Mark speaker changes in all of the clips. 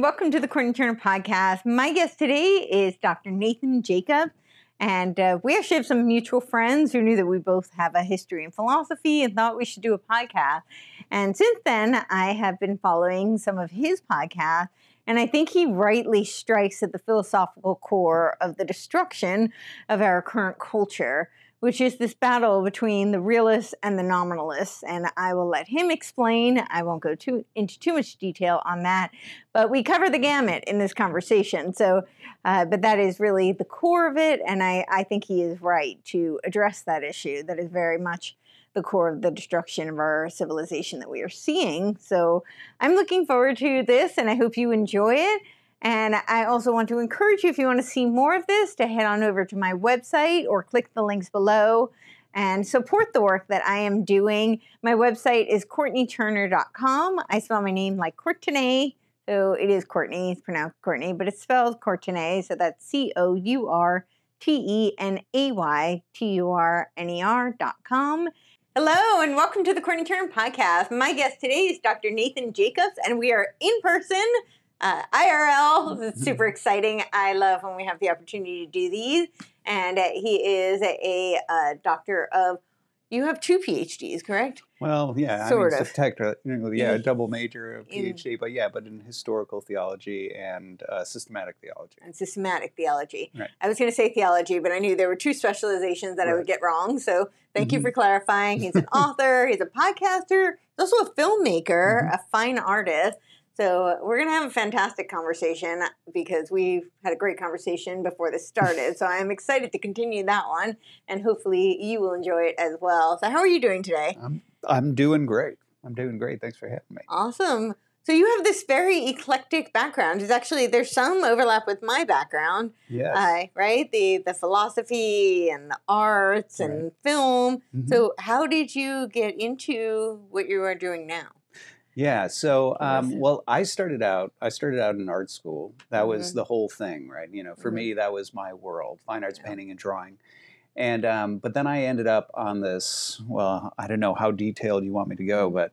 Speaker 1: and welcome to the Courtenay podcast. My guest today is Dr. Nathan Jacobs, and we actually have some mutual friends who knew that we both have a history in philosophy and thought we should do a podcast. And since then, I have been following some of his podcasts, and I think he rightly strikes at the philosophical core of the destruction of our current culture, which is this battle between the realists and the nominalists. And I will let him explain. I won't go into too much detail on that, but we cover the gamut in this conversation. So, but that is really the core of it, and I think he is right to address that issue. That is very much the core of the destruction of our civilization that we are seeing. So I'm looking forward to this, and I hope you enjoy it. And I also want to encourage you, if you want to see more of this, to head on over to my website or click the links below and support the work that I am doing. My website is CourtenayTurner.com. I spell my name like Courtenay, so it is Courtenay. It's pronounced Courtenay, but it's spelled Courtenay, so that's CourtenayTurner.com. Hello, and welcome to the Courtenay Turner podcast. My guest today is Dr. Nathan Jacobs, and we are in person. IRL. It's super exciting. I love when we have the opportunity to do these. And he is a doctor of, you have 2 PhDs, correct?
Speaker 2: Well, yeah.
Speaker 1: Sort of.
Speaker 2: A double major of PhD, but in historical theology and systematic theology.
Speaker 1: And systematic theology.
Speaker 2: Right.
Speaker 1: I was going to say theology, but I knew there were 2 specializations that I would get wrong. So thank you for clarifying. He's an author. He's a podcaster. He's also a filmmaker, a fine artist. So we're going to have a fantastic conversation because we've had a great conversation before this started. So I'm excited to continue that one, and hopefully you will enjoy it as well. So how are you doing today?
Speaker 2: I'm doing great. Thanks for having me.
Speaker 1: Awesome. So you have this very eclectic background. There's some overlap with my background.
Speaker 2: Yes.
Speaker 1: Right? The philosophy and the arts and film. So how did you get into what you are doing now?
Speaker 2: Yeah. So, I started out in art school. That was the whole thing, right? For me, that was my world: fine arts, painting, and drawing. And but then I ended up on this. Well, I don't know how detailed you want me to go, but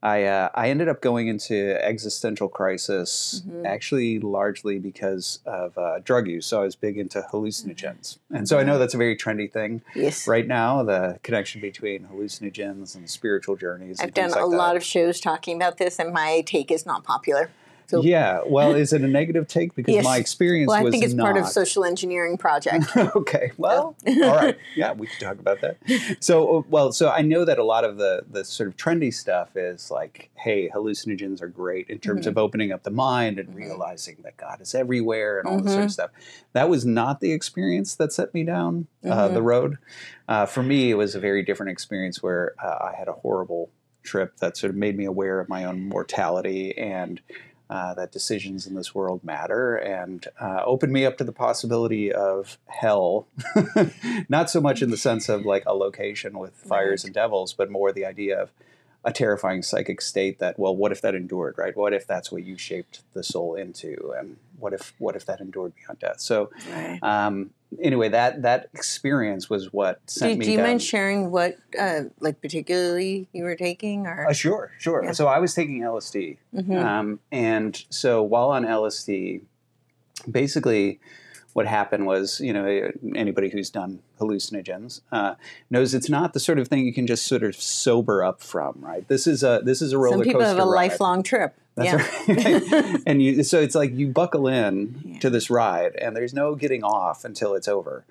Speaker 2: I ended up going into existential crisis, actually largely because of drug use. So I was big into hallucinogens. And so I know that's a very trendy thing right now, the connection between hallucinogens and spiritual journeys.
Speaker 1: I've done a lot of shows talking about this, and my take is not popular. So,
Speaker 2: yeah. Well, is it a negative take? Because my experience was not.
Speaker 1: I think it's part of social engineering project.
Speaker 2: Okay. Well, all right. Yeah, we can talk about that. So I know that a lot of the sort of trendy stuff is like, hey, hallucinogens are great in terms of opening up the mind and realizing that God is everywhere and all this sort of stuff. That was not the experience that set me down the road. For me, it was a very different experience where I had a horrible trip that sort of made me aware of my own mortality and that decisions in this world matter, and opened me up to the possibility of hell. Not so much in the sense of like a location with fires and devils, but more the idea of a terrifying psychic state that, well, what if that endured, right? What if that's what you shaped the soul into? And what if that endured beyond death? So anyway, that experience was what sent me down.
Speaker 1: Do you mind sharing what, particularly you were taking? Or
Speaker 2: Sure. Yeah. So I was taking LSD. And so while on LSD, basically what happened was, anybody who's done hallucinogens knows it's not the sort of thing you can just sort of sober up from, right? This is a roller coaster ride.
Speaker 1: Some people have a lifelong trip.
Speaker 2: That's right. And so it's like you buckle in to this ride, and there's no getting off until it's over.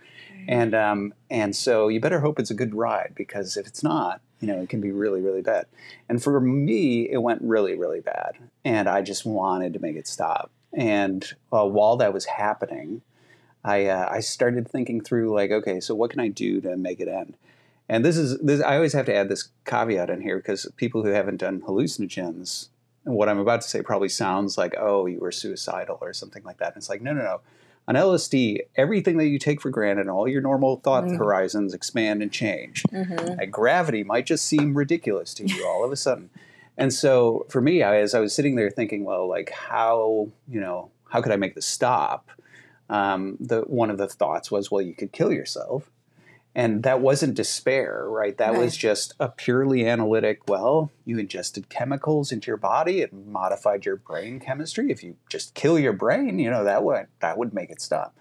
Speaker 2: And so you better hope it's a good ride, because if it's not, it can be really, really bad. And for me, it went really, really bad, and I just wanted to make it stop. And while that was happening, I started thinking through, like, okay, so what can I do to make it end? And this I always have to add this caveat in here, because people who haven't done hallucinogens, what I'm about to say probably sounds like, oh, you were suicidal or something like that. And it's like, no. On LSD, everything that you take for granted, all your normal thought horizons expand and change. Like gravity might just seem ridiculous to you all of a sudden. And so for me, as I was sitting there thinking, well, like how could I make this stop? One of the thoughts was, well, you could kill yourself. And that wasn't despair, right? That was just a purely analytic, well, you ingested chemicals into your body, it modified your brain chemistry. If you just kill your brain, that would make it stop.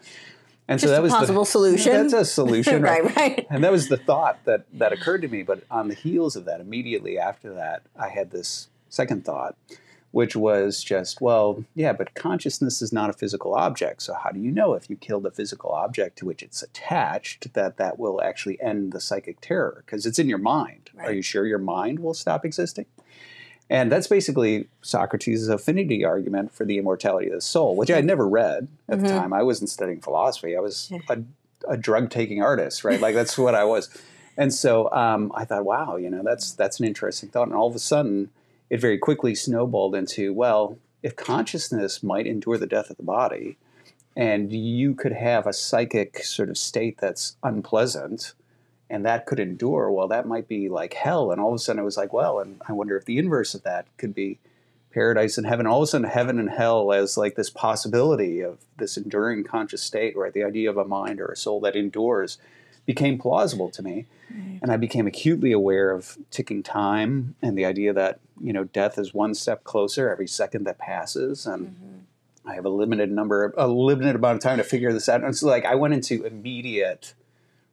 Speaker 2: And
Speaker 1: just
Speaker 2: so that was
Speaker 1: a possible solution.
Speaker 2: That's a solution, right?
Speaker 1: Right.
Speaker 2: And that was the thought that occurred to me. But on the heels of that, immediately after that, I had this second thought, which was just, well, yeah, but consciousness is not a physical object. So how do you know if you kill the physical object to which it's attached that will actually end the psychic terror? Because it's in your mind. Right. Are you sure your mind will stop existing? And that's basically Socrates' affinity argument for the immortality of the soul, which I had never read at the time. I wasn't studying philosophy. I was a drug-taking artist, right? Like that's what I was. And so I thought, wow, that's an interesting thought. And all of a sudden, it very quickly snowballed into, well, if consciousness might endure the death of the body, and you could have a psychic sort of state that's unpleasant, and that could endure, well, that might be like hell. And all of a sudden it was like, well, and I wonder if the inverse of that could be paradise and heaven. All of a sudden heaven and hell as like this possibility of this enduring conscious state, right? The idea of a mind or a soul that endures became plausible to me. Right. And I became acutely aware of ticking time and the idea that, death is one step closer every second that passes. And I have a limited amount of time to figure this out. And it's like I went into immediate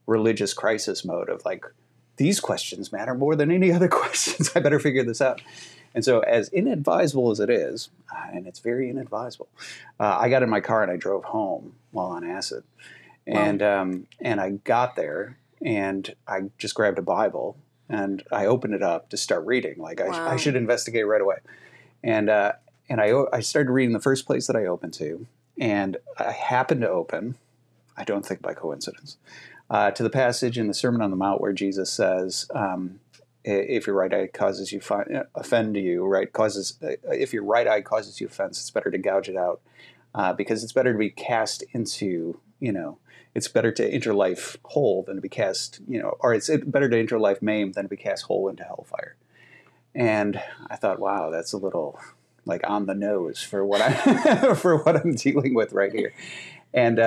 Speaker 2: religious crisis mode of like, these questions matter more than any other questions. I better figure this out. And so as inadvisable as it is, and it's very inadvisable, I got in my car and I drove home while on acid. And I got there and I just grabbed a Bible and I opened it up to start reading. Like I should investigate right away. And I started reading the first place that I opened to, and I happened to open, I don't think by coincidence, to the passage in the Sermon on the Mount where Jesus says, if your right eye causes you offend you, right? If your right eye causes you offense, it's better to gouge it out, because it's better to be cast into, it's better to enter life whole than to be cast, or it's better to enter life maimed than to be cast whole into hellfire. And I thought, wow, that's a little like on the nose for what I'm dealing with right here. And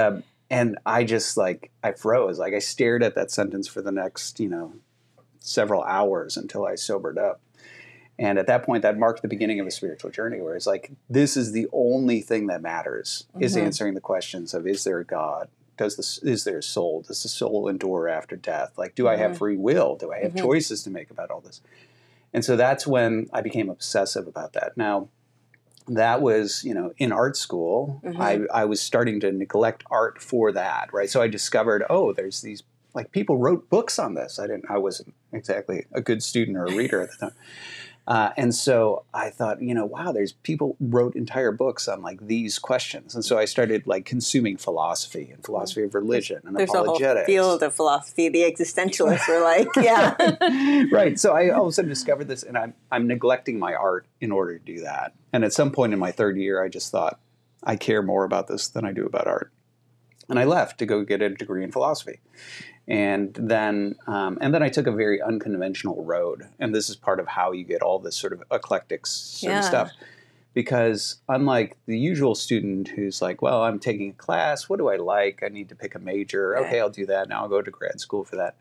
Speaker 2: I just I froze. Like I stared at that sentence for the next, several hours until I sobered up. And at that point, that marked the beginning of a spiritual journey where it's like, this is the only thing that matters, is answering the questions of, is there a God? Is there a soul? Does the soul endure after death? Like, do I have free will? Do I have choices to make about all this? And so that's when I became obsessive about that. Now, that was, in art school, I was starting to neglect art for that, right? So I discovered, there's these, people wrote books on this. I wasn't exactly a good student or a reader at the time. And so I thought, wow, there's people wrote entire books on these questions. And so I started consuming philosophy and philosophy of religion and apologetics.
Speaker 1: There's a whole field of philosophy. The existentialists were yeah.
Speaker 2: Right. So I all of a sudden discovered this, and I'm neglecting my art in order to do that. And at some point in my third year, I just thought, I care more about this than I do about art. And I left to go get a degree in philosophy. And then I took a very unconventional road. And this is part of how you get all this sort of eclectic sort of stuff. Because unlike the usual student who's like, well, I'm taking a class. What do I like? I need to pick a major. Okay, I'll do that. Now I'll go to grad school for that.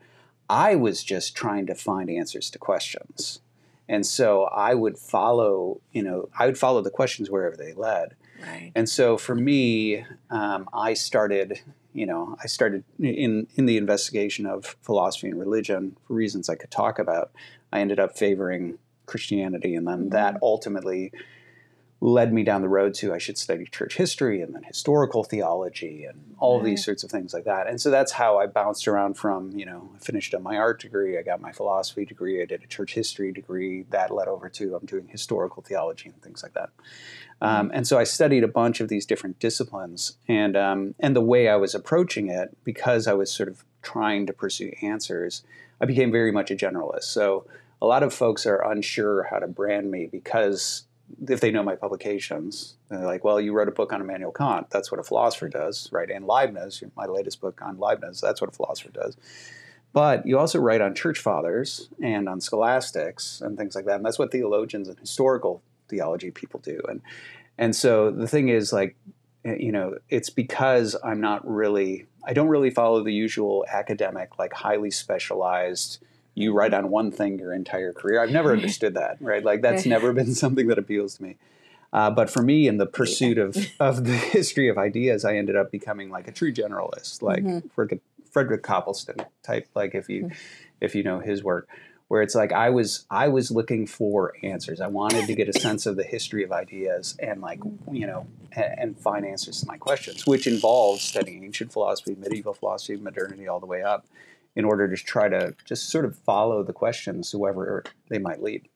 Speaker 2: I was just trying to find answers to questions. And so I would follow the questions wherever they led. Right. And so for me, I started in the investigation of philosophy and religion for reasons I could talk about. I ended up favoring Christianity, and then that ultimately led me down the road to I should study church history and then historical theology and all of these sorts of things like that. And so that's how I bounced around from, I finished up my art degree, I got my philosophy degree, I did a church history degree. That led over to I'm doing historical theology and things like that. And so I studied a bunch of these different disciplines, and the way I was approaching it, because I was sort of trying to pursue answers, I became very much a generalist. So a lot of folks are unsure how to brand me because if they know my publications, they're like, well, you wrote a book on Immanuel Kant. That's what a philosopher does, right? And Leibniz, my latest book on Leibniz, that's what a philosopher does. But you also write on church fathers and on scholastics and things like that. And that's what theologians and historical theology people do. And so the thing is, you know, it's because I don't really follow the usual academic, like highly specialized, you write on one thing your entire career. I've never understood that, right? Like that's never been something that appeals to me. But for me, in the pursuit of the history of ideas, I ended up becoming like a true generalist, like Frederick Copleston type, like if you know his work, where it's like I was looking for answers. I wanted to get a sense of the history of ideas and like, you know, and find answers to my questions, which involves studying ancient philosophy, medieval philosophy, modernity, all the way up, in order to try to just sort of follow the questions, whoever they might lead.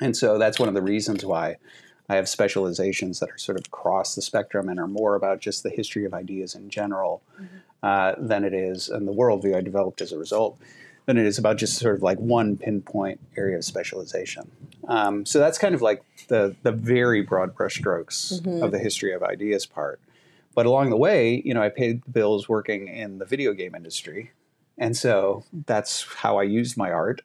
Speaker 2: And so that's one of the reasons why I have specializations that are sort of across the spectrum and are more about just the history of ideas in general than it is, and the worldview I developed as a result, than it is about just sort of like one pinpoint area of specialization. So that's kind of like the very broad brushstrokes of the history of ideas part. But along the way, you know, I paid the bills working in the video game industry. And so that's how I used my art.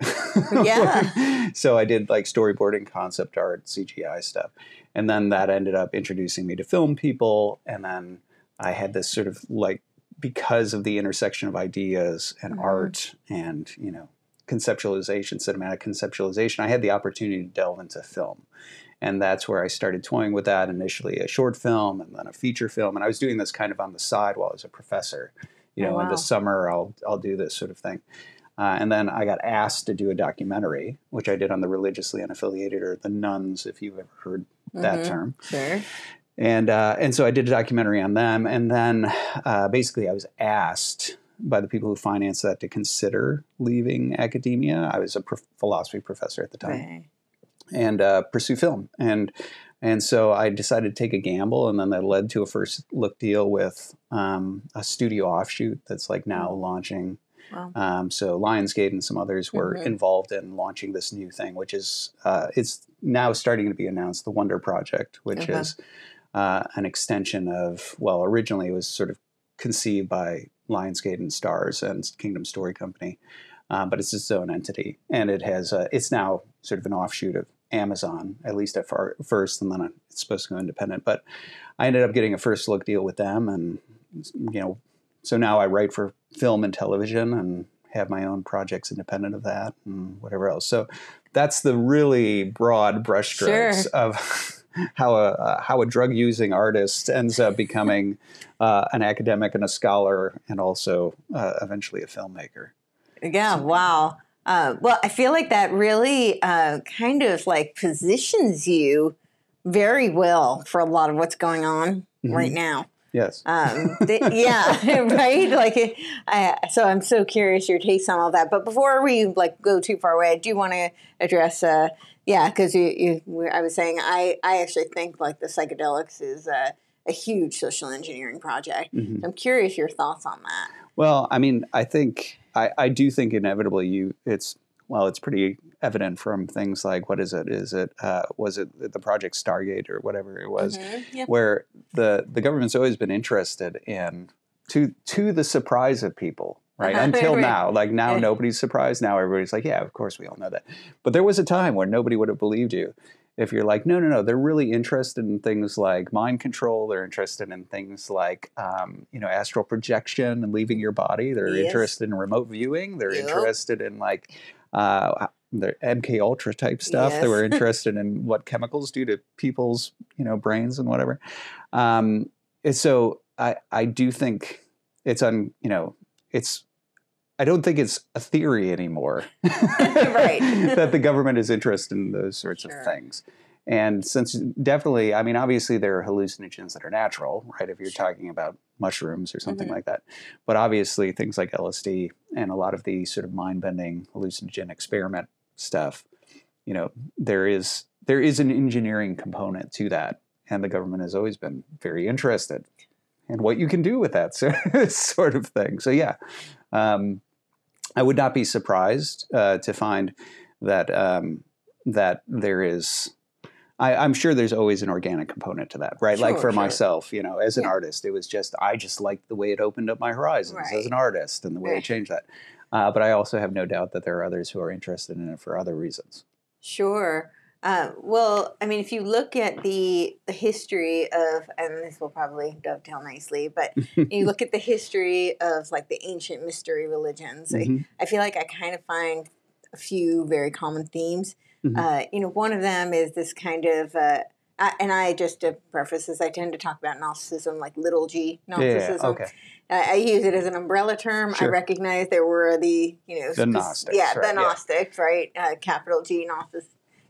Speaker 1: Yeah.
Speaker 2: So I did like storyboarding, concept art, CGI stuff. And then that ended up introducing me to film people. And then I had this sort of like, because of the intersection of ideas and art and, you know, conceptualization, cinematic conceptualization, I had the opportunity to delve into film. And that's where I started toying with that, initially a short film and then a feature film. And I was doing this kind of on the side while I was a professor. You know, in the summer, I'll do this sort of thing. And then I got asked to do a documentary, which I did on the religiously unaffiliated, or the nuns, if you've ever heard that term.
Speaker 1: Sure.
Speaker 2: And so I did a documentary on them. And then basically I was asked by the people who financed that to consider leaving academia. I was a philosophy professor at the time. And pursue film. And so I decided to take a gamble, and then that led to a first look deal with a studio offshoot that's like now launching. Wow. So Lionsgate and some others were involved in launching this new thing, which is it's now starting to be announced, the Wonder Project, which is an extension of, well, originally it was sort of conceived by Lionsgate and Starz and Kingdom Story Company, but it's its own entity, and it has it's now sort of an offshoot of Amazon, at least at first, and then it's supposed to go independent. But I ended up getting a first look deal with them, and you know, so now I write for film and television and have my own projects independent of that and whatever else. So that's the really broad brushstrokes of how a drug using artist ends up becoming an academic and a scholar, and also eventually a filmmaker.
Speaker 1: Yeah. So, wow. Well, I feel like that really kind of like positions you very well for a lot of what's going on right now.
Speaker 2: Yes.
Speaker 1: Yeah, right? Like, so I'm so curious your takes on all that. But before we like go too far away, I do want to address, because I was saying I actually think like the psychedelics is a huge social engineering project. So I'm curious your thoughts on that.
Speaker 2: Well, I mean, I think I do think inevitably it's pretty evident from things like, what is it? Was it the Project Stargate or whatever it was, where the government's always been interested in, to the surprise of people, right? Until now, like now nobody's surprised. Now everybody's like, yeah, of course we all know that. But there was a time where nobody would have believed you if you're like, no, they're really interested in things like mind control. They're interested in things like, astral projection and leaving your body. They're interested in remote viewing. They're interested in like their MK Ultra type stuff. They were interested in what chemicals do to people's, brains and whatever. And so I do think I don't think it's a theory anymore,
Speaker 1: right?
Speaker 2: That the government is interested in those sorts of things. And since definitely, I mean, obviously there are hallucinogens that are natural, right? If you're talking about mushrooms or something like that. But obviously things like LSD and a lot of the sort of mind-bending hallucinogen experiment stuff, there is an engineering component to that. And the government has always been very interested in what you can do with that sort of thing. So yeah. I would not be surprised to find that that there is. I'm sure there's always an organic component to that, right? Like for myself, as an artist, it was I just liked the way it opened up my horizons as an artist and the way it changed that. But I also have no doubt that there are others who are interested in it for other reasons.
Speaker 1: Sure. Well, I mean, if you look at the history of, and this will probably dovetail nicely, but you look at the history of like the ancient mystery religions, I feel like I kind of find a few very common themes. One of them is this kind of, and I just to preface this, I tend to talk about Gnosticism, like little g Gnosticism.
Speaker 2: Okay.
Speaker 1: I use it as an umbrella term.
Speaker 2: Sure.
Speaker 1: I recognize there were the,
Speaker 2: The Gnostics.
Speaker 1: the Gnostics, right? Capital G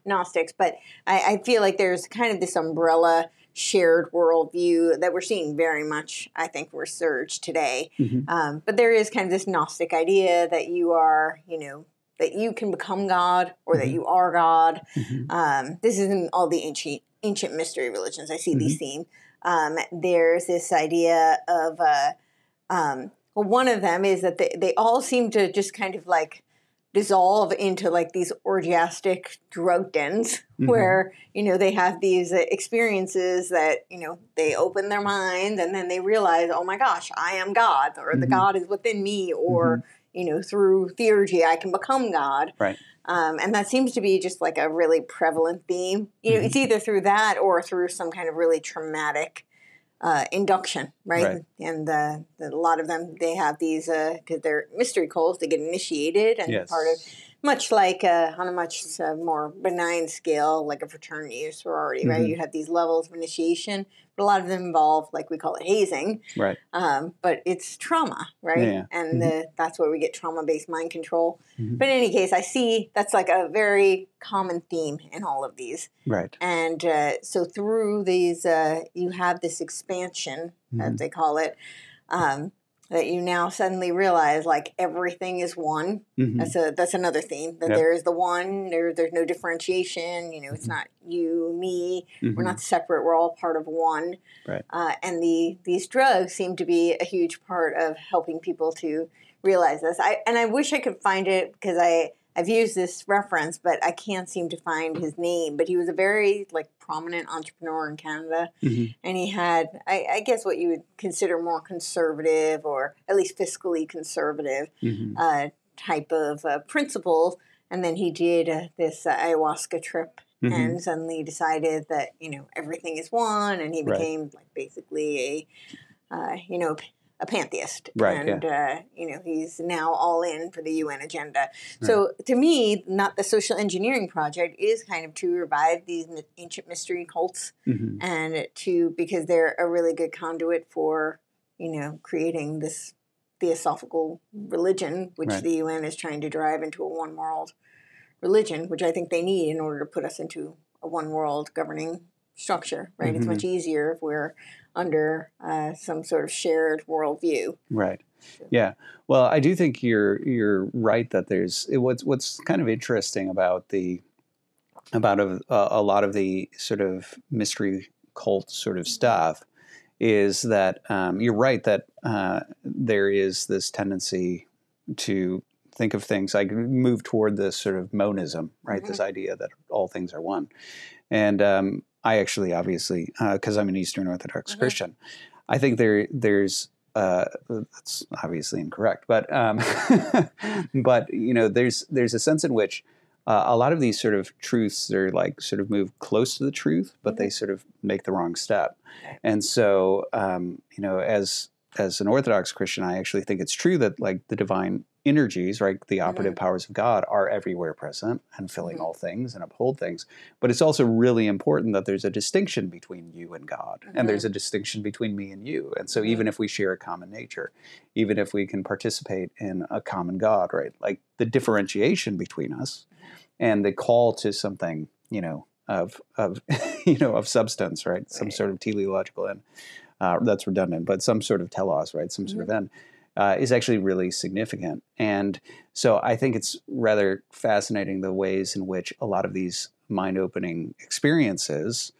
Speaker 1: Gnostics. But I feel like there's kind of this umbrella shared worldview that we're seeing very much, I think, resurge today. But there is kind of this Gnostic idea that you are, that you can become God or that you are God. This is in all the ancient mystery religions. I see these themes. There's this idea of, one of them is that they all seem to just kind of like dissolve into like these orgiastic drug dens where, they have these experiences that, they open their mind and then they realize, oh my gosh, I am God, or the God is within me, or, through theurgy, I can become God.
Speaker 2: Right.
Speaker 1: And that seems to be just like a really prevalent theme. It's either through that or through some kind of really traumatic induction, right? And a lot of them, they have these, because they're mystery cults, they get initiated, and part of, much like on a much more benign scale, like a fraternity or sorority, right? You have these levels of initiation, but a lot of them involve, like we call it hazing,
Speaker 2: right?
Speaker 1: But it's trauma, right? And that's where we get trauma-based mind control. But in any case, I see that's like a very common theme in all of these.
Speaker 2: Right.
Speaker 1: And so through these, you have this expansion, as they call it, that you now suddenly realize like everything is one. That's another theme, that there is the one, there's no differentiation, it's not you, me, we're not separate, we're all part of one.
Speaker 2: Right.
Speaker 1: And these drugs seem to be a huge part of helping people to realize this. I wish I could find it, because I've used this reference, but I can't seem to find his name. But he was a very prominent entrepreneur in Canada, and he had, I guess, what you would consider more conservative, or at least fiscally conservative type of principles. And then he did this ayahuasca trip, and suddenly decided that everything is one, and he became basically a pantheist, and he's now all in for the UN agenda. So to me, not the social engineering project is kind of to revive these ancient mystery cults, and because they're a really good conduit for creating this theosophical religion, which the UN is trying to drive into a one world religion, which I think they need in order to put us into a one world governing structure. Right, it's much easier if we're under some sort of shared worldview.
Speaker 2: Right. Yeah. Well, I do think you're right that there's what's kind of interesting about a lot of the sort of mystery cult sort of stuff is that you're right that there is this tendency to think of things like move toward this sort of monism, right? This idea that all things are one. And I actually, obviously, because I'm an Eastern Orthodox Christian, I think there's that's obviously incorrect, but but there's a sense in which a lot of these sort of truths are sort of move close to the truth, but they sort of make the wrong step. And so as an Orthodox Christian, I actually think it's true that the divine energies, right, the operative powers of God are everywhere present and filling all things and uphold things. But it's also really important that there's a distinction between you and God, and there's a distinction between me and you. And so even if we share a common nature, even if we can participate in a common God, right, the differentiation between us and the call to something, of substance, right, some sort of teleological end, that's redundant, but some sort of telos, right, some sort of end, is actually really significant. And so I think it's rather fascinating the ways in which a lot of these mind-opening experiences,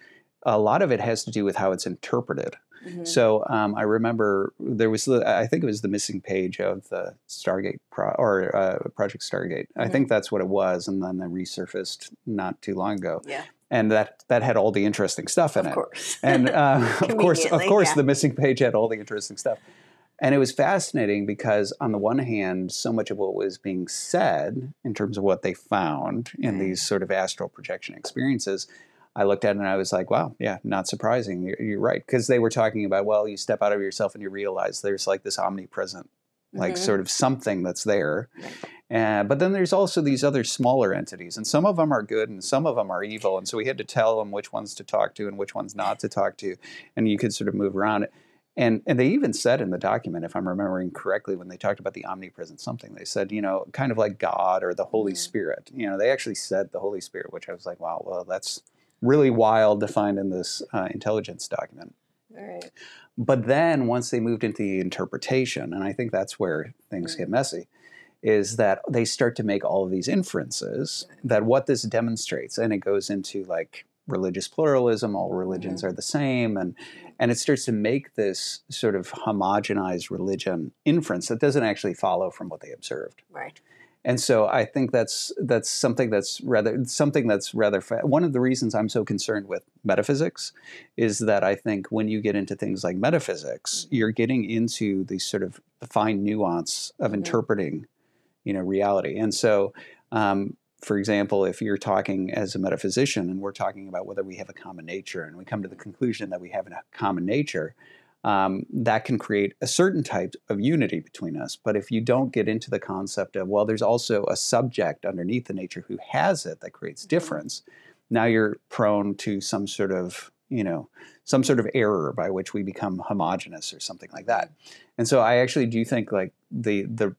Speaker 2: a lot of it has to do with how it's interpreted. So I remember there was, I think it was the missing page of the Stargate Project Stargate. I think that's what it was, and then they resurfaced not too long ago. Yeah. And that had all the interesting stuff in it. Of course. And of course, the missing page had all the interesting stuff. And it was fascinating because on the one hand, so much of what was being said in terms of what they found in these sort of astral projection experiences, I looked at it and I was like, wow, yeah, not surprising. You're right. Because they were talking about, well, you step out of yourself and you realize there's like this omnipresent, like sort of something that's there. But then there's also these other smaller entities, and some of them are good and some of them are evil. And so we had to tell them which ones to talk to and which ones not to talk to. And you could sort of move around it. And they even said in the document, if I'm remembering correctly, when they talked about the omnipresent something, they said, kind of like God or the Holy Spirit. They actually said the Holy Spirit, which I was like, wow, well, that's really wild to find in this intelligence document.
Speaker 1: Right.
Speaker 2: But then once they moved into the interpretation, and I think that's where things get messy, is that they start to make all of these inferences that what this demonstrates, and it goes into like religious pluralism, all religions are the same, and it starts to make this sort of homogenized religion inference that doesn't actually follow from what they observed.
Speaker 1: Right.
Speaker 2: And so I think that's something that's rather one of the reasons I'm so concerned with metaphysics is that I think when you get into things like metaphysics, you're getting into the sort of fine nuance of interpreting, reality. And so, for example, if you're talking as a metaphysician and we're talking about whether we have a common nature and we come to the conclusion that we have a common nature, that can create a certain type of unity between us. But if you don't get into the concept of, well, there's also a subject underneath the nature who has it that creates difference, now you're prone to some sort of error by which we become homogenous or something like that. And so I actually do think like the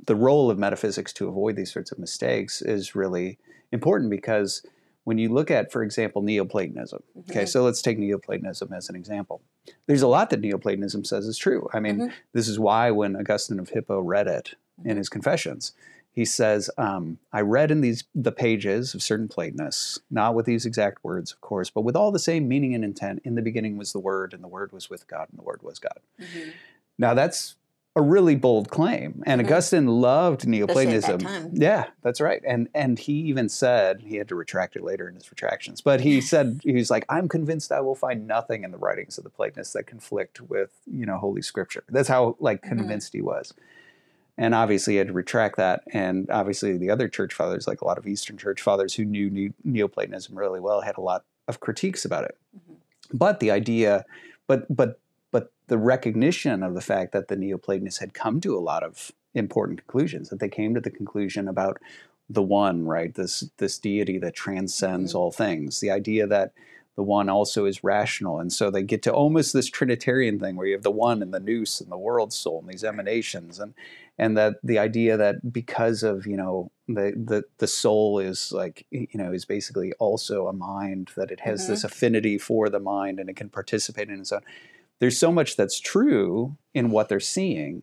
Speaker 2: role of metaphysics to avoid these sorts of mistakes is really important, because when you look at, for example, Neoplatonism, okay, so let's take Neoplatonism as an example. There's a lot that Neoplatonism says is true. I mean, this is why when Augustine of Hippo read it in his Confessions, he says, I read in the pages of certain Platonists, not with these exact words, of course, but with all the same meaning and intent. In the beginning was the Word, and the Word was with God, and the Word was God. Now that's a really bold claim. And Augustine loved Neoplatonism.
Speaker 1: At that time.
Speaker 2: Yeah, that's right. And he even said, he had to retract it later in his retractions, but he said, he was like, I'm convinced I will find nothing in the writings of the Platonists that conflict with, Holy Scripture. That's how convinced he was. And obviously he had to retract that. And obviously the other church fathers, like a lot of Eastern church fathers who knew Neoplatonism really well, had a lot of critiques about it. But the idea, but the recognition of the fact that the Neoplatonists had come to a lot of important conclusions, that they came to the conclusion about the one, right? This deity that transcends all things. The idea that the one also is rational. And so they get to almost this Trinitarian thing where you have the one and the nous and the world soul and these emanations. And that the idea that because of, the soul is like, is basically also a mind, that it has this affinity for the mind and it can participate in its own. There's so much that's true in what they're seeing,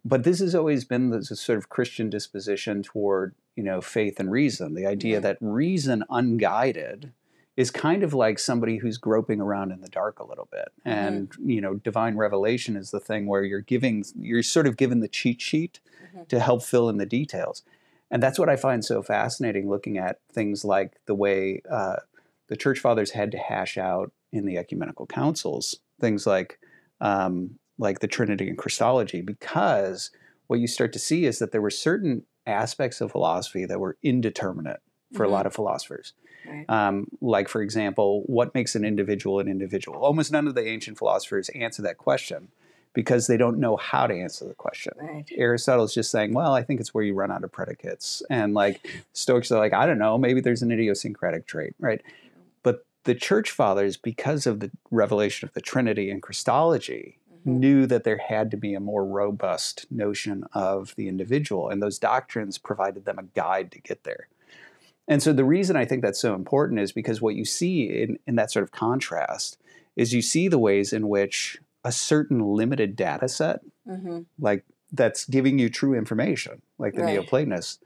Speaker 2: but this has always been this sort of Christian disposition toward, faith and reason. The idea that reason unguided is kind of like somebody who's groping around in the dark a little bit. And, divine revelation is the thing where you're sort of given the cheat sheet to help fill in the details. And that's what I find so fascinating looking at things like the way the church fathers had to hash out in the ecumenical councils, things like the Trinity and Christology, because what you start to see is that there were certain aspects of philosophy that were indeterminate for a lot of philosophers. Right. Like, for example, what makes an individual an individual? Almost none of the ancient philosophers answer that question because they don't know how to answer the question. Right. Aristotle's just saying, well, I think it's where you run out of predicates. And Stoics are like, I don't know, maybe there's an idiosyncratic trait, right? But the church fathers, because of the revelation of the Trinity and Christology, knew that there had to be a more robust notion of the individual, and those doctrines provided them a guide to get there. And so the reason I think that's so important is because what you see in that sort of contrast is you see the ways in which a certain limited data set, like that's giving you true information, like the Neoplatonists,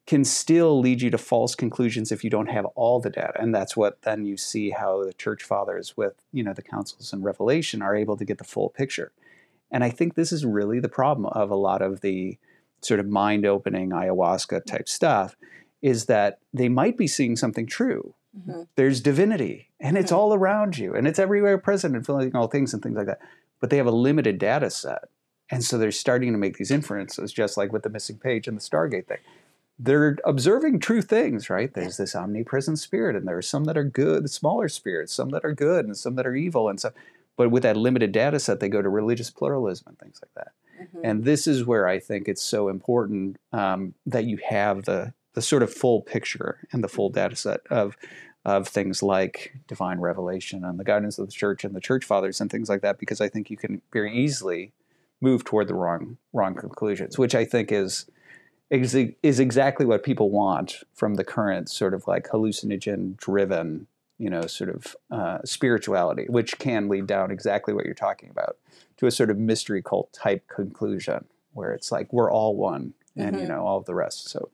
Speaker 2: can still lead you to false conclusions if you don't have all the data. And that's what then you see how the church fathers with, the councils and Revelation are able to get the full picture. And I think this is really the problem of a lot of the sort of mind-opening ayahuasca type stuff, is that they might be seeing something true. There's divinity, and it's all around you, and it's everywhere present and filling all things and things like that. But they have a limited data set. And so they're starting to make these inferences, just like with the missing page and the Stargate thing. They're observing true things, right? There's this omnipresent spirit, and there are some that are good, smaller spirits, some that are good, and some that are evil, and so. But with that limited data set, they go to religious pluralism and things like that. And this is where I think it's so important that you have the sort of full picture and the full data set of things like divine revelation and the guidance of the church and the church fathers and things like that, because I think you can very easily move toward the wrong conclusions, which I think is exactly what people want from the current sort of like hallucinogen driven, sort of spirituality, which can lead down exactly what you're talking about, to a sort of mystery cult type conclusion where it's like we're all one and all of the rest. So,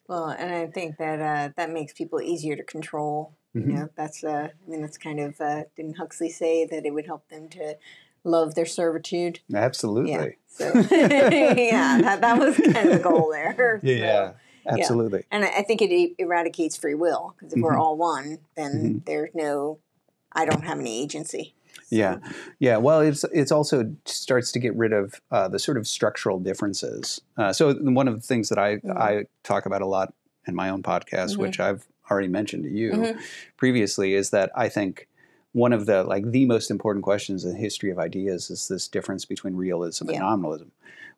Speaker 1: well, and I think that that makes people easier to control. That's that's kind of didn't Huxley say that it would help them to love their servitude?
Speaker 2: Absolutely.
Speaker 1: Yeah. So that was kind of the goal there.
Speaker 2: Yeah. Absolutely.
Speaker 1: Yeah. And I think it eradicates free will, because if we're all one, then there's no, I don't have any agency. So.
Speaker 2: Yeah. Well, it's also starts to get rid of the sort of structural differences. So one of the things that I talk about a lot in my own podcast, which I've already mentioned to you previously, is that I think one of the most important questions in the history of ideas is this difference between realism and nominalism,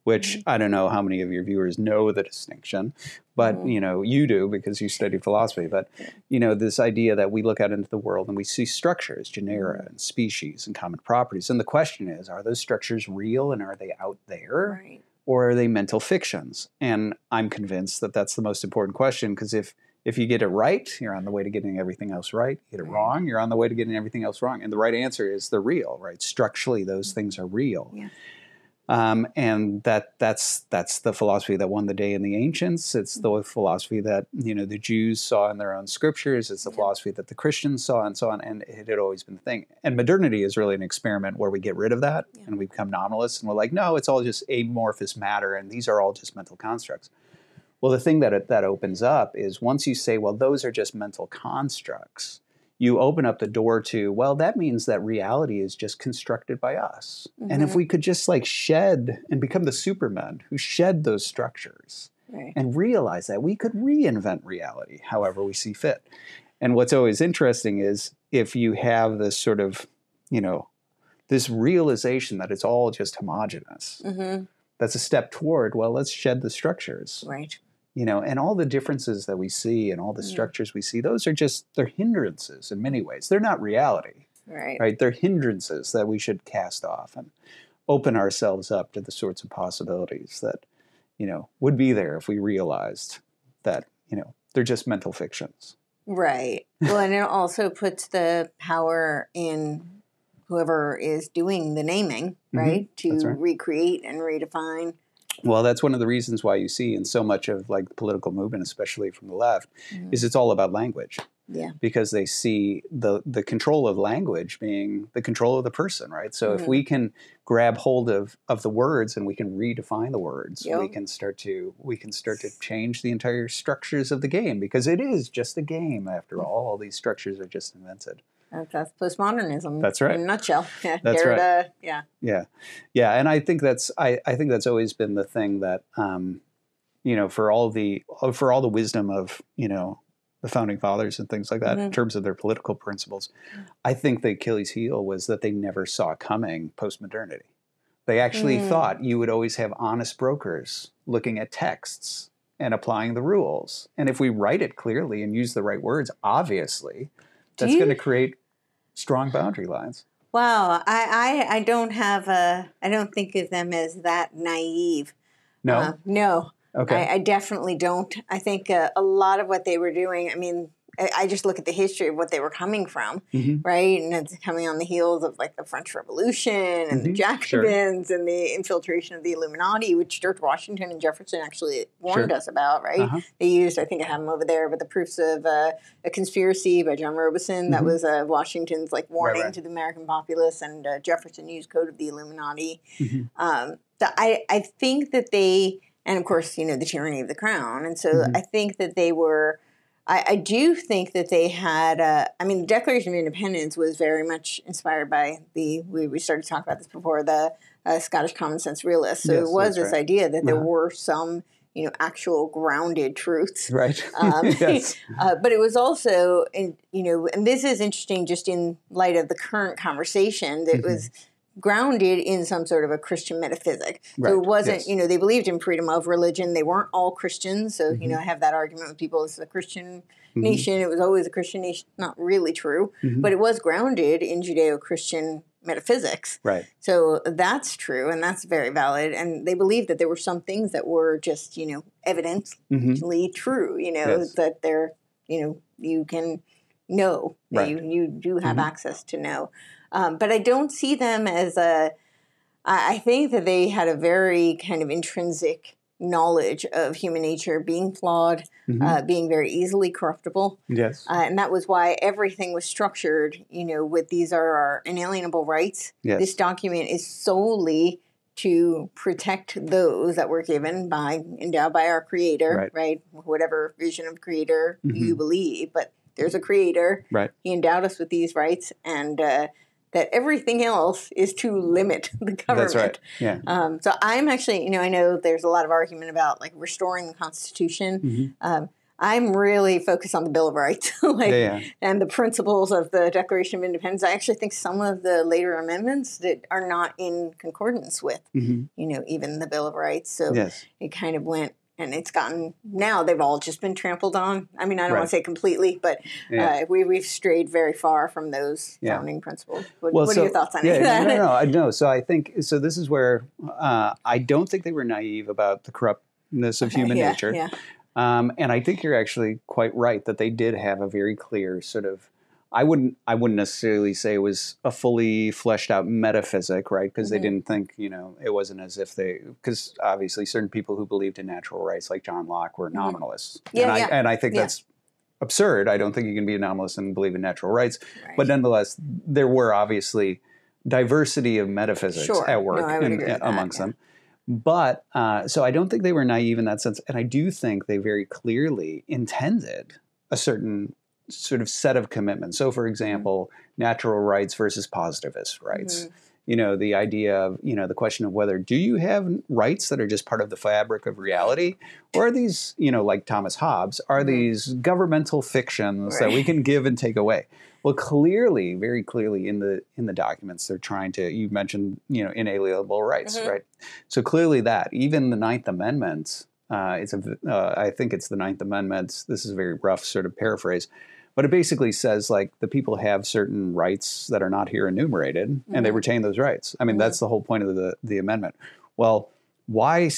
Speaker 2: which I don't know how many of your viewers know the distinction, but you do because you study philosophy. But this idea that we look out into the world and we see structures, genera and species and common properties, and the question is, are those structures real and are they out there, or are they mental fictions? And I'm convinced that that's the most important question, because if you get it right, you're on the way to getting everything else right. You get it wrong, you're on the way to getting everything else wrong. And the right answer is they're real, right? Structurally, those things are real. Yeah. And that's the philosophy that won the day in the ancients. It's the philosophy that the Jews saw in their own scriptures. It's the philosophy that the Christians saw, and so on. And it had always been the thing. And modernity is really an experiment where we get rid of that and we become nominalists, and we're like, no, it's all just amorphous matter, and these are all just mental constructs. Well, the thing that opens up is once you say, well, those are just mental constructs, you open up the door to, well, that means that reality is just constructed by us. And if we could just shed and become the supermen who shed those structures and realize that, we could reinvent reality however we see fit. And what's always interesting is if you have this sort of, this realization that it's all just homogenous, that's a step toward, well, let's shed the structures.
Speaker 1: Right.
Speaker 2: And all the differences that we see and all the structures we see, those are they're hindrances in many ways. They're not reality, right? They're hindrances that we should cast off and open ourselves up to the sorts of possibilities that, would be there if we realized that, they're just mental fictions.
Speaker 1: Right. Well, and it also puts the power in whoever is doing the naming, right? To recreate and redefine.
Speaker 2: Well, that's one of the reasons why you see in so much of the political movement, especially from the left, is it's all about language. Yeah. Because they see the control of language being the control of the person, right? So if we can grab hold of the words and we can redefine the words, we can start to change the entire structures of the game, because it is just a game after all. All these structures are just invented.
Speaker 1: That's postmodernism.
Speaker 2: That's right.
Speaker 1: In a nutshell. Yeah.
Speaker 2: That's
Speaker 1: Derrida,
Speaker 2: right. Yeah. And I think that's always been the thing that for all the wisdom of the founding fathers and things like that in terms of their political principles, I think the Achilles heel was that they never saw coming postmodernity. They actually thought you would always have honest brokers looking at texts and applying the rules, and if we write it clearly and use the right words, obviously. That's going to create strong boundary lines.
Speaker 1: Wow, I don't think of them as that naive.
Speaker 2: No?
Speaker 1: No.
Speaker 2: Okay.
Speaker 1: I definitely don't. I think a lot of what they were doing, I just look at the history of what they were coming from, right? And it's coming on the heels of the French Revolution and the Jacobins and the infiltration of the Illuminati, which George Washington and Jefferson actually warned us about, right? They used, I think I have them over there, but the proofs of a conspiracy by John Robeson. That was Washington's warning to the American populace, and Jefferson used Code of the Illuminati. I think that they, and of course, the tyranny of the crown. And so I think that they were, I do think that they had, the Declaration of Independence was very much inspired by we started to talk about this before, the Scottish common sense realists. So
Speaker 2: Yes,
Speaker 1: it was
Speaker 2: that's
Speaker 1: this
Speaker 2: right.
Speaker 1: idea that there were some, actual grounded truths.
Speaker 2: Right. Yes.
Speaker 1: But it was also, and this is interesting just in light of the current conversation, that was grounded in some sort of a Christian metaphysic.
Speaker 2: Right.
Speaker 1: So it wasn't,
Speaker 2: Yes.
Speaker 1: they believed in freedom of religion. They weren't all Christians. So, I have that argument with people. It's a Christian nation. It was always a Christian nation. Not really true, but it was grounded in Judeo-Christian metaphysics.
Speaker 2: Right.
Speaker 1: So that's true, and that's very valid. And they believed that there were some things that were just, evidently true,
Speaker 2: Yes.
Speaker 1: that they're, you can know, that
Speaker 2: Right.
Speaker 1: you do have access to know. But I don't see them as I think that they had a very kind of intrinsic knowledge of human nature being flawed, being very easily corruptible.
Speaker 2: Yes.
Speaker 1: And that was why everything was structured, with these are our inalienable rights.
Speaker 2: Yes.
Speaker 1: This document is solely to protect those that were endowed by our creator, right? Whatever vision of creator you believe, but there's a creator.
Speaker 2: Right.
Speaker 1: He endowed us with these rights, and that everything else is to limit the government.
Speaker 2: That's right. Yeah.
Speaker 1: So I'm actually, I know there's a lot of argument about like restoring the Constitution. I'm really focused on the Bill of Rights, and the principles of the Declaration of Independence. I actually think some of the later amendments that are not in concordance with, even the Bill of Rights. So it kind of went. And it's gotten, now they've all just been trampled on. I mean, I don't want to say completely, but we've strayed very far from those founding principles. What are your thoughts on that?
Speaker 2: No. So I think, this is where I don't think they were naive about the corruptness of human nature.
Speaker 1: Yeah.
Speaker 2: And I think you're actually quite right that they did have a very clear sort of, I wouldn't necessarily say it was a fully fleshed out metaphysic, right? Because they didn't think, it wasn't as if because obviously certain people who believed in natural rights, like John Locke, were nominalists. And I think that's absurd. I don't think you can be a nominalist and believe in natural rights. Right. But nonetheless, there were obviously diversity of metaphysics at work amongst them. But so I don't think they were naive in that sense. And I do think they very clearly intended a certain sort of set of commitments. So, for example, natural rights versus positivist rights. The idea of, the question of whether do you have rights that are just part of the fabric of reality, or are these, like Thomas Hobbes, are these governmental fictions that we can give and take away? Well, clearly, very clearly in the documents, they're trying to, you mentioned, inalienable rights, right? So clearly that, even the Ninth Amendment, I think it's the Ninth Amendment, this is a very rough sort of paraphrase, but it basically says, like, the people have certain rights that are not here enumerated, and they retain those rights. I mean, that's the whole point of the amendment. Well, why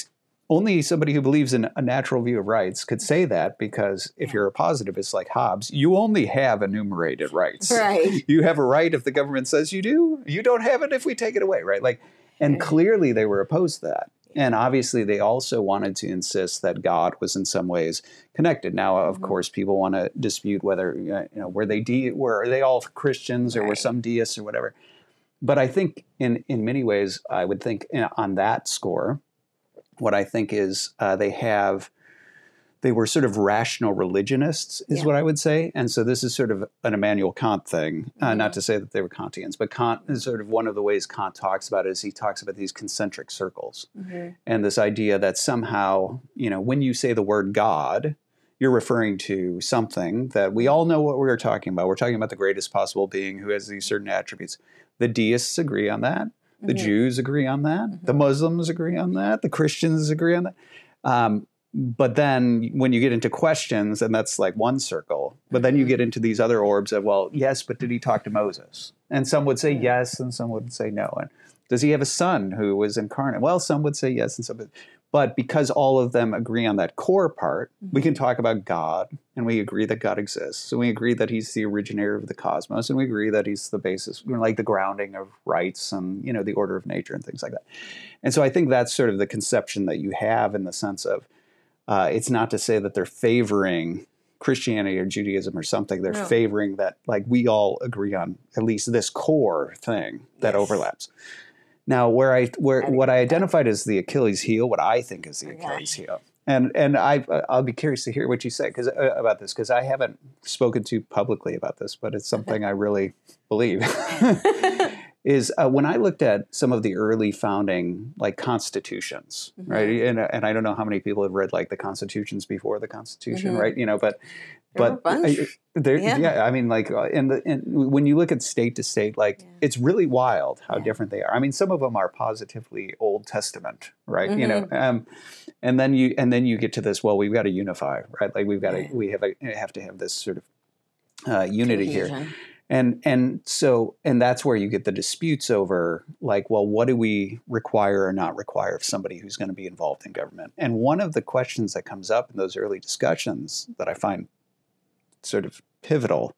Speaker 2: only somebody who believes in a natural view of rights could say that? Because if you're a positivist like Hobbes, you only have enumerated rights.
Speaker 1: Right.
Speaker 2: You have a right if the government says you do. You don't have it if we take it away, right? And clearly they were opposed to that. And obviously, they also wanted to insist that God was in some ways connected. Now, of course, people want to dispute whether were they all Christians or were some deists or whatever. But I think in many ways, I would think on that score, what I think is they were sort of rational religionists, is what I would say. And so this is sort of an Immanuel Kant thing, not to say that they were Kantians, but Kant is sort of one of the ways Kant talks about it is he talks about these concentric circles. And this idea that somehow, when you say the word God, you're referring to something that we all know what we're talking about. We're talking about the greatest possible being who has these certain attributes. The deists agree on that. The Jews agree on that. The Muslims agree on that. The Christians agree on that. But then when you get into questions, and that's like one circle, but then you get into these other orbs of, well, yes, but did he talk to Moses? And some would say yes, and some would say no. And does he have a son who was incarnate? Well, some would say yes, and some would. But because all of them agree on that core part, we can talk about God, and we agree that God exists, and we agree that he's the originator of the cosmos, and we agree that he's the basis, like the grounding of rights and, the order of nature and things like that. And so I think that's sort of the conception that you have in the sense of, it's not to say that they're favoring Christianity or Judaism or something. They're favoring that, like, we all agree on at least this core thing that overlaps. Now, what I identified as the Achilles heel, what I think is the Achilles heel, and I'll be curious to hear what you say about this, because I haven't spoken to publicly about this, but it's something I really believe, is when I looked at some of the early founding like constitutions, right? And I don't know how many people have read like the constitutions before the Constitution, right? You know, but I mean, like, and when you look at state to state, like, it's really wild how different they are. I mean, some of them are positively Old Testament, right? You know, and then you get to this. Well, we've got to unify, right? Like, we have to have this sort of unity here. And so that's where you get the disputes over, like, well, what do we require or not require of somebody who's going to be involved in government? And one of the questions that comes up in those early discussions that I find sort of pivotal,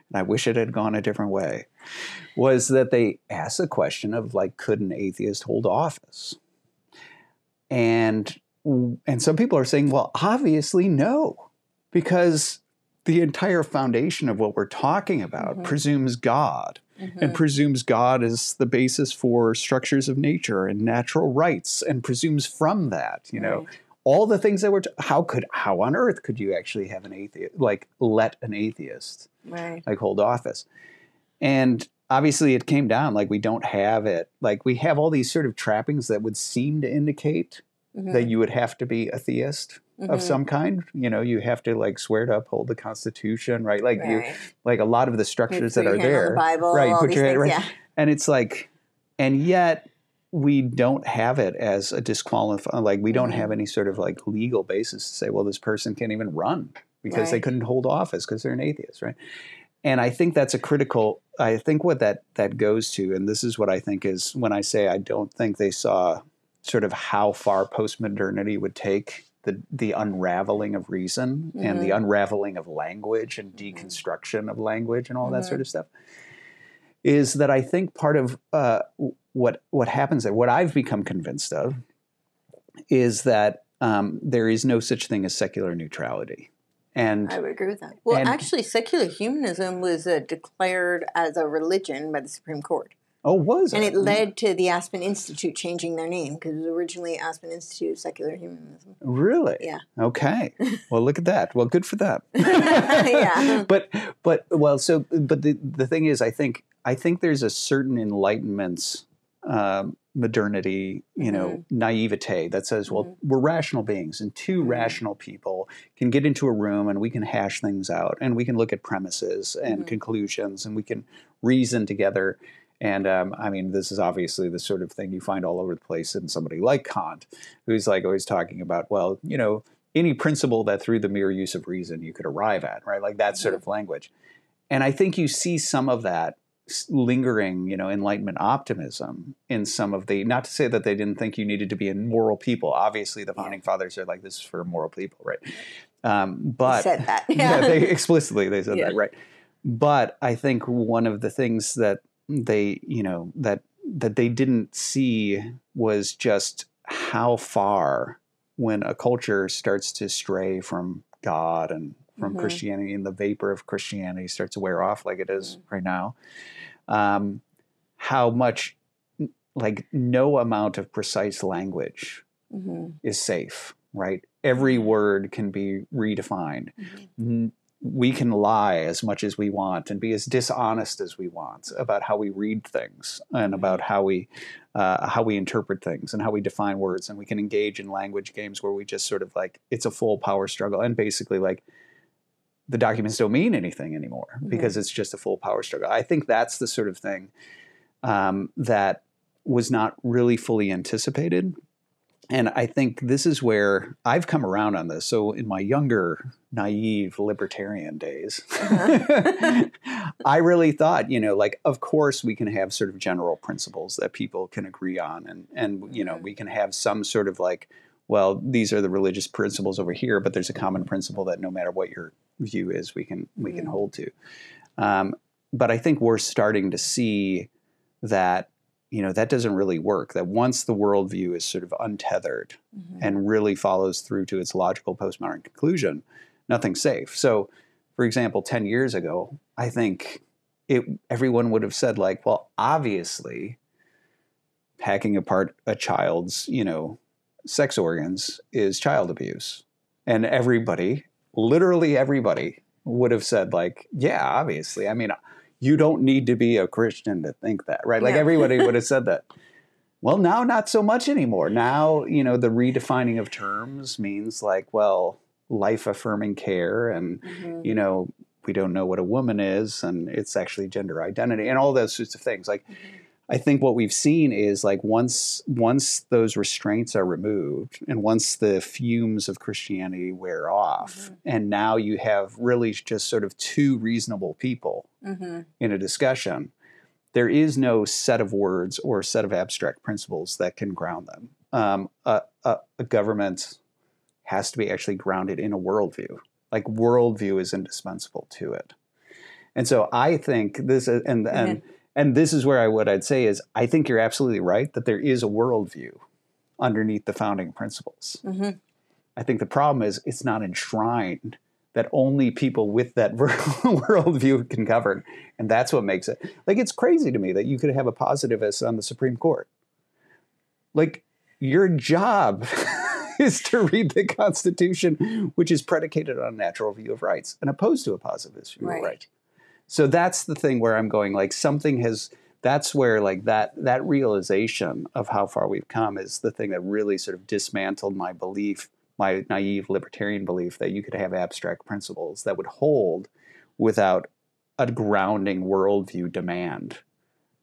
Speaker 2: and I wish it had gone a different way, was that they asked the question of, like, could an atheist hold office? And some people are saying, well, obviously no, because the entire foundation of what we're talking about presumes God, and presumes God is the basis for structures of nature and natural rights, and presumes from that, you know, all the things that how on earth could you actually have an atheist, like, let an atheist like hold office? And obviously it came down, like, we don't have it. Like, we have all these sort of trappings that would seem to indicate that you would have to be a theist of some kind. You know, you have to, like, swear to uphold the Constitution, right? Like, you, like, a lot of the structures that are there,
Speaker 1: the Bible,
Speaker 2: right?
Speaker 1: Put your hand,
Speaker 2: right? And it's like, and yet we don't have it as a disqualifying, like, we don't have any sort of, like, legal basis to say, well, this person can't even run because they couldn't hold office because they're an atheist, right? And I think that's I think what that goes to, and this is what I think is when I say I don't think they saw sort of how far postmodernity would take the unraveling of reason and the unraveling of language and deconstruction of language and all that sort of stuff, is that I think part of what happens there, what I've become convinced of, is that there is no such thing as secular neutrality. And
Speaker 1: I would agree with that. Well, actually, secular humanism was declared as a religion by the Supreme Court.
Speaker 2: Oh, was it?
Speaker 1: And it led to the Aspen Institute changing their name, because it was originally Aspen Institute of Secular Humanism.
Speaker 2: Really?
Speaker 1: Yeah.
Speaker 2: Okay. Well, look at that. Well, good for them.
Speaker 1: Yeah.
Speaker 2: But the thing is, I think there's a certain Enlightenment's modernity, you know, naivete that says, well, we're rational beings, and two rational people can get into a room and we can hash things out, and we can look at premises and conclusions, and we can reason together. And I mean, this is obviously the sort of thing you find all over the place in somebody like Kant, who's, like, always talking about, well, you know, any principle that through the mere use of reason you could arrive at, right? Like that sort of language. And I think you see some of that lingering, you know, Enlightenment optimism in some of the, not to say that they didn't think you needed to be a moral people. Obviously, the founding fathers are like, this is for moral people, right? But
Speaker 1: they said that.
Speaker 2: They explicitly said that, right? But I think one of the things that they, you know, that they didn't see was just how far, when a culture starts to stray from God and from Christianity, and the vapor of Christianity starts to wear off like it is right now, how much, like, no amount of precise language is safe, right? Every word can be redefined. We can lie as much as we want and be as dishonest as we want about how we read things and about how we interpret things and how we define words. And we can engage in language games where we just sort of, like, it's a full power struggle. And basically, like, the documents don't mean anything anymore because it's just a full power struggle. I think that's the sort of thing that was not really fully anticipated. And I think this is where I've come around on this. So in my younger, naive libertarian days, I really thought, you know, like, of course we can have sort of general principles that people can agree on. And you know, we can have some sort of, like, well, these are the religious principles over here, but there's a common principle that no matter what your view is, we can hold to. But I think we're starting to see that, you know, that doesn't really work. That once the worldview is sort of untethered and really follows through to its logical postmodern conclusion, nothing's safe. So, for example, 10 years ago, I think everyone would have said, like, well, obviously, hacking apart a child's, you know, sex organs is child abuse. And everybody, literally everybody, would have said, like, yeah, obviously. I mean, you don't need to be a Christian to think that, right? Like
Speaker 1: No.
Speaker 2: everybody would have said that. Well, now not so much anymore. Now, you know, the redefining of terms means like, well, life-affirming care and, you know, we don't know what a woman is and it's actually gender identity and all those sorts of things. Like, I think what we've seen is like once those restraints are removed and once the fumes of Christianity wear off, and now you have really just sort of two reasonable people in a discussion, there is no set of words or set of abstract principles that can ground them. A government has to be actually grounded in a worldview. Like worldview is indispensable to it. And so I think this is, and this is where what I'd say is, I think you're absolutely right that there is a worldview underneath the founding principles. I think the problem is it's not enshrined that only people with that worldview can govern. And that's what makes it, like, it's crazy to me that you could have a positivist on the Supreme Court. Like, your job is to read the Constitution, which is predicated on a natural view of rights and opposed to a positivist view of rights. So that's the thing where I'm going, like, that's where, like, that realization of how far we've come is the thing that really sort of dismantled my belief, my naive libertarian belief that you could have abstract principles that would hold without a grounding worldview demand,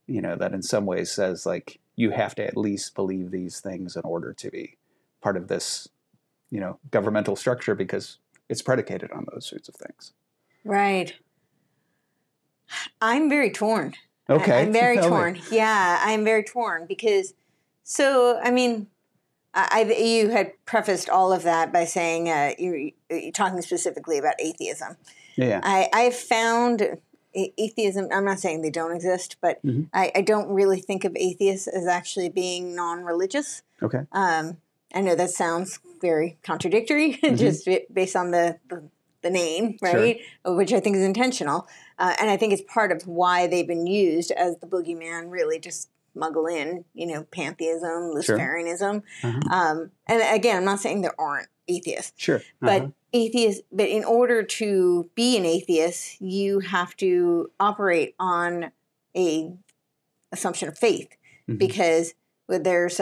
Speaker 2: you know, that in some ways says, like, you have to at least believe these things in order to be part of this, you know, governmental structure because it's predicated on those sorts of things.
Speaker 1: Right. I'm very torn.
Speaker 2: Okay.
Speaker 1: I'm very torn. Yeah, I'm very torn because, so, I mean, you had prefaced all of that by saying you're talking specifically about atheism.
Speaker 2: Yeah.
Speaker 1: I found atheism, I'm not saying they don't exist, but I don't really think of atheists as actually being non-religious.
Speaker 2: Okay.
Speaker 1: I know that sounds very contradictory, just based on the name, right? Sure. Which I think is intentional. And I think it's part of why they've been used as the boogeyman, really just smuggle in, you know, pantheism, Luciferianism. And again, I'm not saying there aren't atheists. Sure. But but in order to be an atheist, you have to operate on a assumption of faith because there's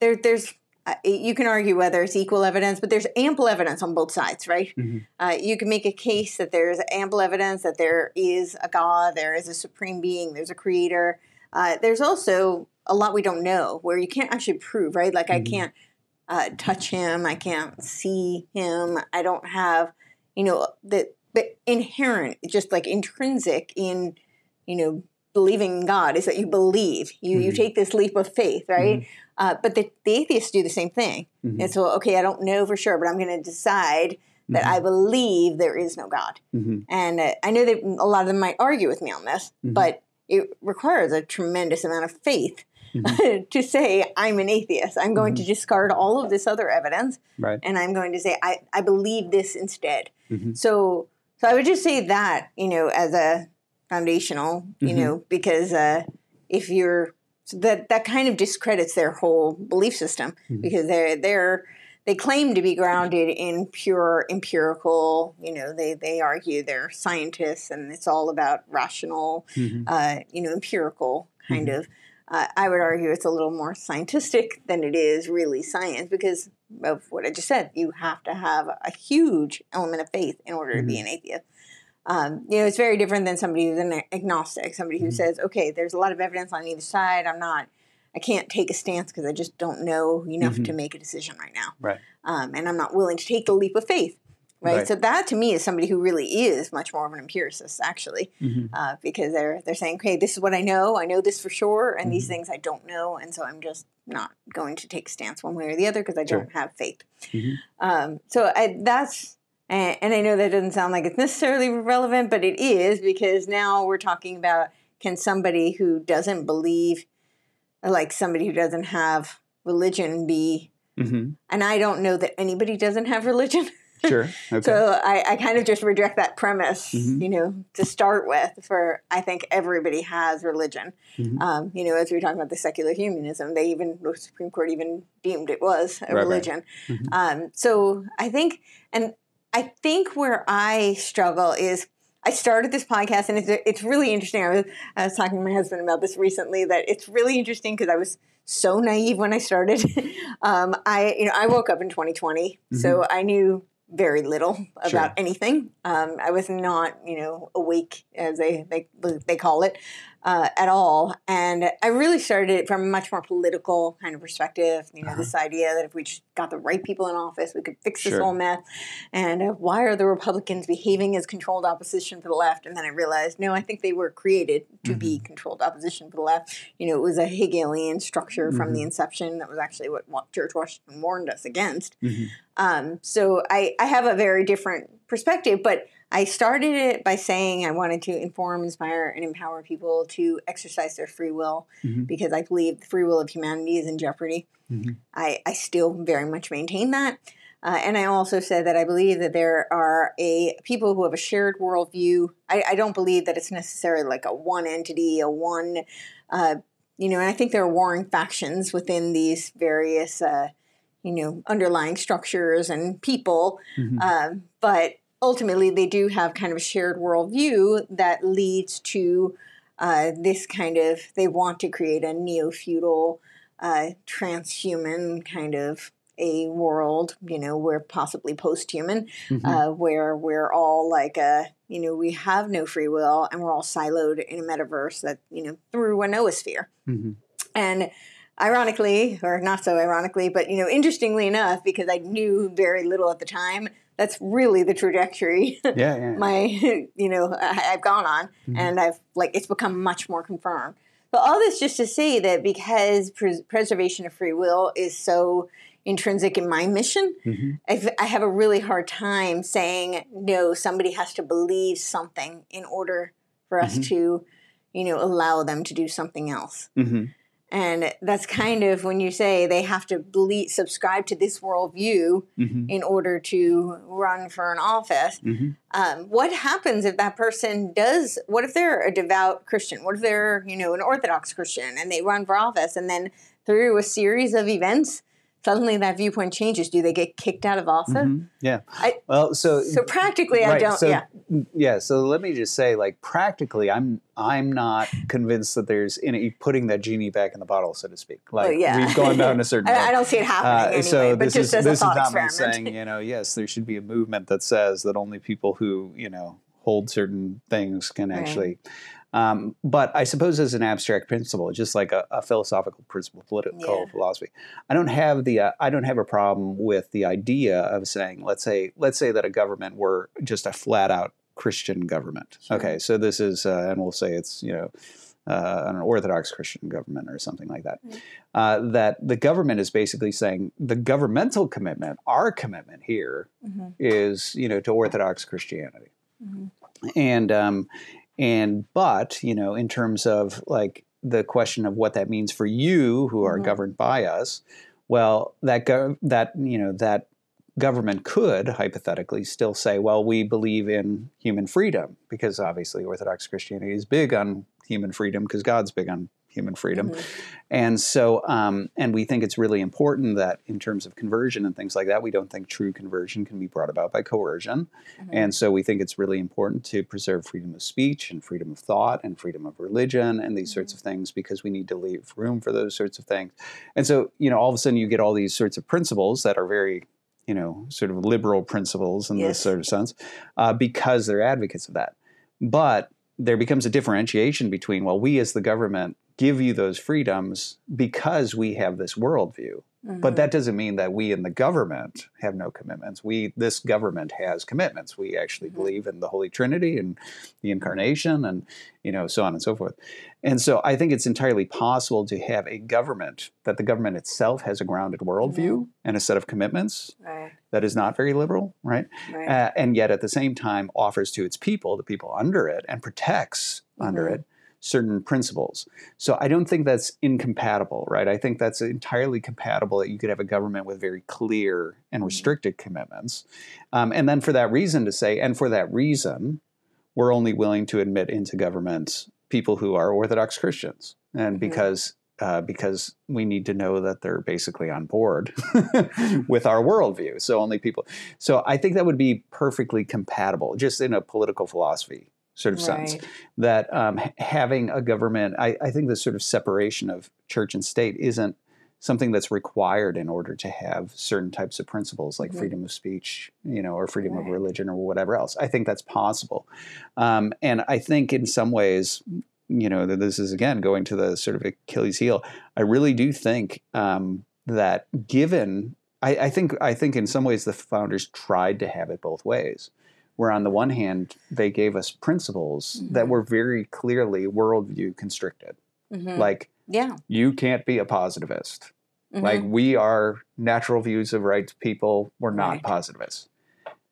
Speaker 1: there's you can argue whether it's equal evidence, but there's ample evidence on both sides, right? You can make a case that there's ample evidence that there is a God, there is a supreme being, there's a creator. There's also a lot we don't know where you can't actually prove, right? Like I can't touch him, I can't see him, I don't have, you know, but inherent, just like intrinsic in, you know, believing in God is that you believe. You take this leap of faith, right? But the atheists do the same thing. And so, okay, I don't know for sure, but I'm going to decide that I believe there is no God. And I know that a lot of them might argue with me on this, but it requires a tremendous amount of faith to say I'm an atheist. I'm going to discard all of this other evidence, and I'm going to say I believe this instead. So I would just say that, you know, as a foundational, you know, because if you're that kind of discredits their whole belief system because they claim to be grounded in pure empirical, you know, they argue they're scientists and it's all about rational, you know, empirical kind of. I would argue it's a little more scientific than it is really science because of what I just said. You have to have a huge element of faith in order to be an atheist. You know, it's very different than somebody who's an agnostic, somebody who says, okay, there's a lot of evidence on either side. I can't take a stance because I just don't know enough to make a decision right now. And I'm not willing to take the leap of faith. Right. So that to me is somebody who really is much more of an empiricist, actually, because they're saying, okay, this is what I know. I know this for sure. And these things I don't know. And so I'm just not going to take a stance one way or the other because I don't have faith. So that's. And I know that doesn't sound like it's necessarily relevant, but it is because now we're talking about can somebody who doesn't believe, like somebody who doesn't have religion be, and I don't know that anybody doesn't have religion.
Speaker 2: Sure. Okay.
Speaker 1: So I kind of just reject that premise, you know, to start with for I think everybody has religion. You know, as we were talking about the secular humanism, the Supreme Court even deemed it was a religion. So I think where I struggle is I started this podcast, and it's really interesting. I was talking to my husband about this recently, that it's really interesting because I was so naive when I started. I woke up in 2020, so I knew very little about anything. I was not, awake, as they call it, at all. And I really started it from a much more political kind of perspective. This idea that if we just got the right people in office, we could fix this whole mess. And why are the Republicans behaving as controlled opposition for the left? And then I realized, no, I think they were created to be controlled opposition for the left. It was a Hegelian structure from the inception. That was actually what George Washington warned us against. So I have a very different perspective, but I started it by saying I wanted to inform, inspire, and empower people to exercise their free will because I believe the free will of humanity is in jeopardy. I still very much maintain that. And I also said that I believe that there are people who have a shared worldview. I don't believe that it's necessarily like a one entity, and I think there are warring factions within these various, underlying structures and people. But ultimately, they do have kind of a shared worldview that leads to this kind of, they want to create a neo-feudal, transhuman kind of a world, we're possibly post-human, where we're all like, we have no free will and we're all siloed in a metaverse that, through a noosphere. And ironically, or not so ironically, but, interestingly enough, because I knew very little at the time, that's really the trajectory I've gone on, and it's become much more confirmed. But all this just to say that because preservation of free will is so intrinsic in my mission, I have a really hard time saying, no, somebody has to believe something in order for us to, allow them to do something else. And that's kind of when you say they have to subscribe to this worldview in order to run for an office. What happens if that person what if they're a devout Christian? What if they're, an Orthodox Christian and they run for office, and then through a series of events, suddenly that viewpoint changes? Do they get kicked out of office? So practically, I don't.
Speaker 2: So let me just say, practically, I'm not convinced that there's any putting that genie back in the bottle, so to speak. We've gone down a certain.
Speaker 1: I don't see it happening anyway.
Speaker 2: So
Speaker 1: but
Speaker 2: this is not me
Speaker 1: saying,
Speaker 2: yes, there should be a movement that says that only people who hold certain things can actually. But I suppose as an abstract principle, just like a philosophical principle, political philosophy, I don't have a problem with the idea of saying, let's say that a government were just a flat out Christian government. Okay, so this is, and we'll say it's an Orthodox Christian government or something like that. That the government is basically saying the governmental commitment, our commitment here, is to Orthodox Christianity, but in terms of the question of what that means for you who are governed by us, well, that government could hypothetically still say, well, we believe in human freedom, because obviously Orthodox Christianity is big on human freedom because God's big on human freedom. And so, and we think it's really important that in terms of conversion and things like that, we don't think true conversion can be brought about by coercion. And so we think it's really important to preserve freedom of speech and freedom of thought and freedom of religion and these sorts of things, because we need to leave room for those sorts of things. And so, all of a sudden you get all these sorts of principles that are very, sort of liberal principles in this sort of sense, because they're advocates of that. But there becomes a differentiation between, well, we as the government give you those freedoms because we have this worldview. But that doesn't mean that we in the government have no commitments. This government has commitments. We actually believe in the Holy Trinity and the Incarnation and, so on and so forth. And so I think it's entirely possible to have a government, that the government itself has a grounded worldview and a set of commitments that is not very liberal, right? And yet at the same time offers to its people, the people under it, and protects under it, certain principles. So I don't think that's incompatible, right? I think that's entirely compatible that you could have a government with very clear and restricted commitments. And then for that reason to say, and for that reason, we're only willing to admit into government people who are Orthodox Christians. And because because we need to know that they're basically on board with our worldview. So only people. So I think that would be perfectly compatible, just in a political philosophy sort of sense, that having a government, I think the sort of separation of church and state isn't something that's required in order to have certain types of principles like freedom of speech, or freedom of religion or whatever else. I think that's possible. And I think in some ways, that this is, again, going to the sort of Achilles heel. I really do think that given, I think in some ways the founders tried to have it both ways, where on the one hand, they gave us principles that were very clearly worldview constricted. Like, you can't be a positivist. Like, we are natural views of rights people. We're not positivists.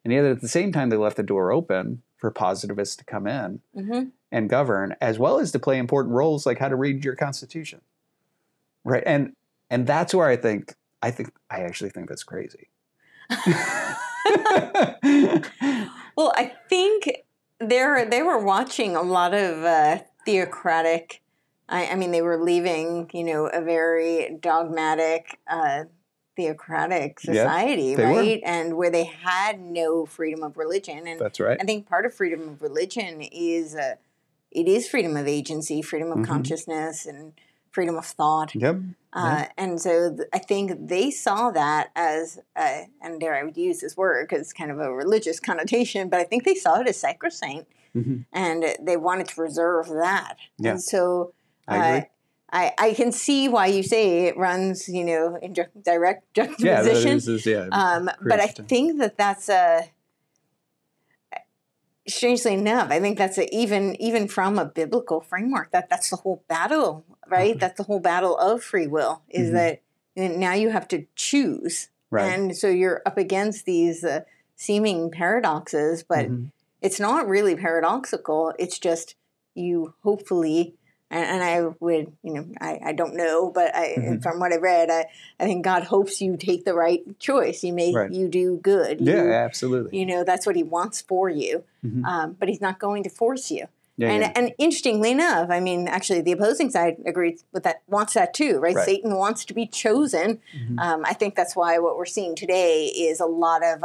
Speaker 2: And yet at the same time, they left the door open for positivists to come in and govern, as well as to play important roles like how to read your Constitution. Right. And that's where I actually think that's crazy.
Speaker 1: Well, I think they were watching a lot of theocratic. I mean, they were leaving, a very dogmatic, theocratic society, right? And where they had no freedom of religion. And
Speaker 2: that's right.
Speaker 1: I think part of freedom of religion is it is freedom of agency, freedom of consciousness, and freedom of thought. And so I think they saw that as, and dare I would use this word because it's kind of a religious connotation, but I think they saw it as sacrosanct, and they wanted to preserve that. And so I can see why you say it runs, in direct juxtaposition. But I think that's strangely enough, I think that's even from a biblical framework, that's the whole battle, right? That's the whole battle of free will, is that now you have to choose. And so you're up against these seeming paradoxes, but it's not really paradoxical. It's just you hopefully, and I would, I don't know, but from what I read, I think God hopes you take the right choice. You do good.
Speaker 2: Absolutely.
Speaker 1: That's what he wants for you, but he's not going to force you. And interestingly enough, I mean, actually, the opposing side agrees with that, wants that too, right? Satan wants to be chosen. I think that's why what we're seeing today is a lot of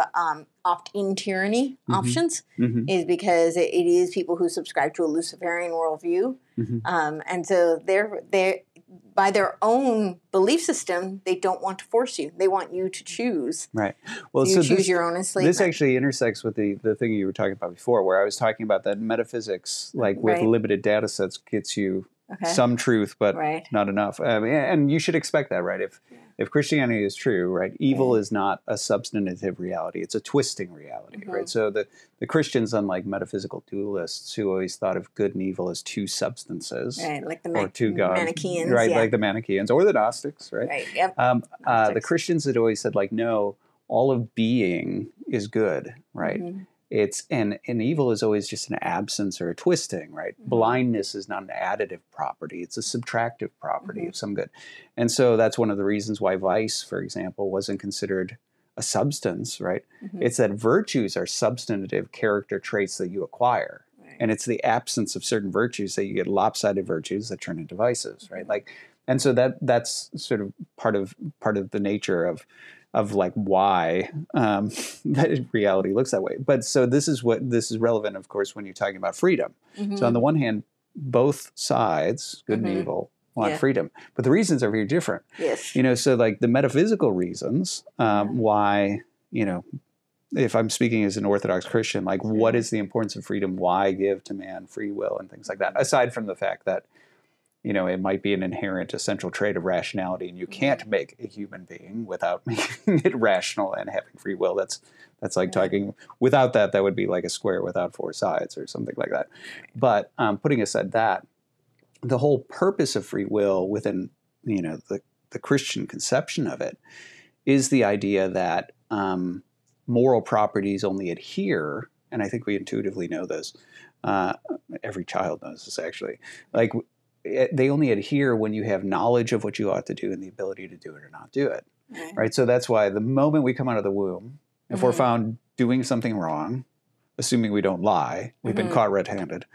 Speaker 1: opt-in tyranny options, is because it is people who subscribe to a Luciferian worldview. And so they're by their own belief system, they don't want to force you. They want you to choose.
Speaker 2: Right. Well,
Speaker 1: so you choose your own enslavement.
Speaker 2: This actually intersects with the thing you were talking about before, where I was talking about that metaphysics, like with limited data sets, gets you some truth, but not enough. And you should expect that, right? If Christianity is true, right, evil is not a substantive reality. It's a twisting reality, right? So the Christians, unlike metaphysical dualists who always thought of good and evil as two substances,
Speaker 1: like the
Speaker 2: or two gods,
Speaker 1: Manichaeans,
Speaker 2: right? Like the Manichaeans or the Gnostics, right?
Speaker 1: Right.
Speaker 2: The Christians had always said, like, no, all of being is good, right? It's and evil is always just an absence or a twisting, right? Blindness is not an additive property; it's a subtractive property of some good, and so that's one of the reasons why vice, for example, wasn't considered a substance, right? It's that virtues are substantive character traits that you acquire, and it's the absence of certain virtues that you get lopsided virtues that turn into vices, right? Like, and so that's sort of part of the nature of like why that reality looks that way. But so this is relevant, of course, when you're talking about freedom. So on the one hand, both sides, good and evil, want freedom, but the reasons are very different. So like the metaphysical reasons why, if I'm speaking as an Orthodox Christian, like what is the importance of freedom? Why give to man free will and things like that? Aside from the fact that it might be an inherent essential trait of rationality, and you can't make a human being without making it rational and having free will. That's like talking without that would be like a square without four sides or something like that. But putting aside that, the whole purpose of free will within the Christian conception of it is the idea that moral properties only adhere, and I think we intuitively know this. Every child knows this, actually. Like, they only adhere when you have knowledge of what you ought to do and the ability to do it or not do it, right? So that's why the moment we come out of the womb, if we're found doing something wrong, assuming we don't lie, we've been caught red-handed,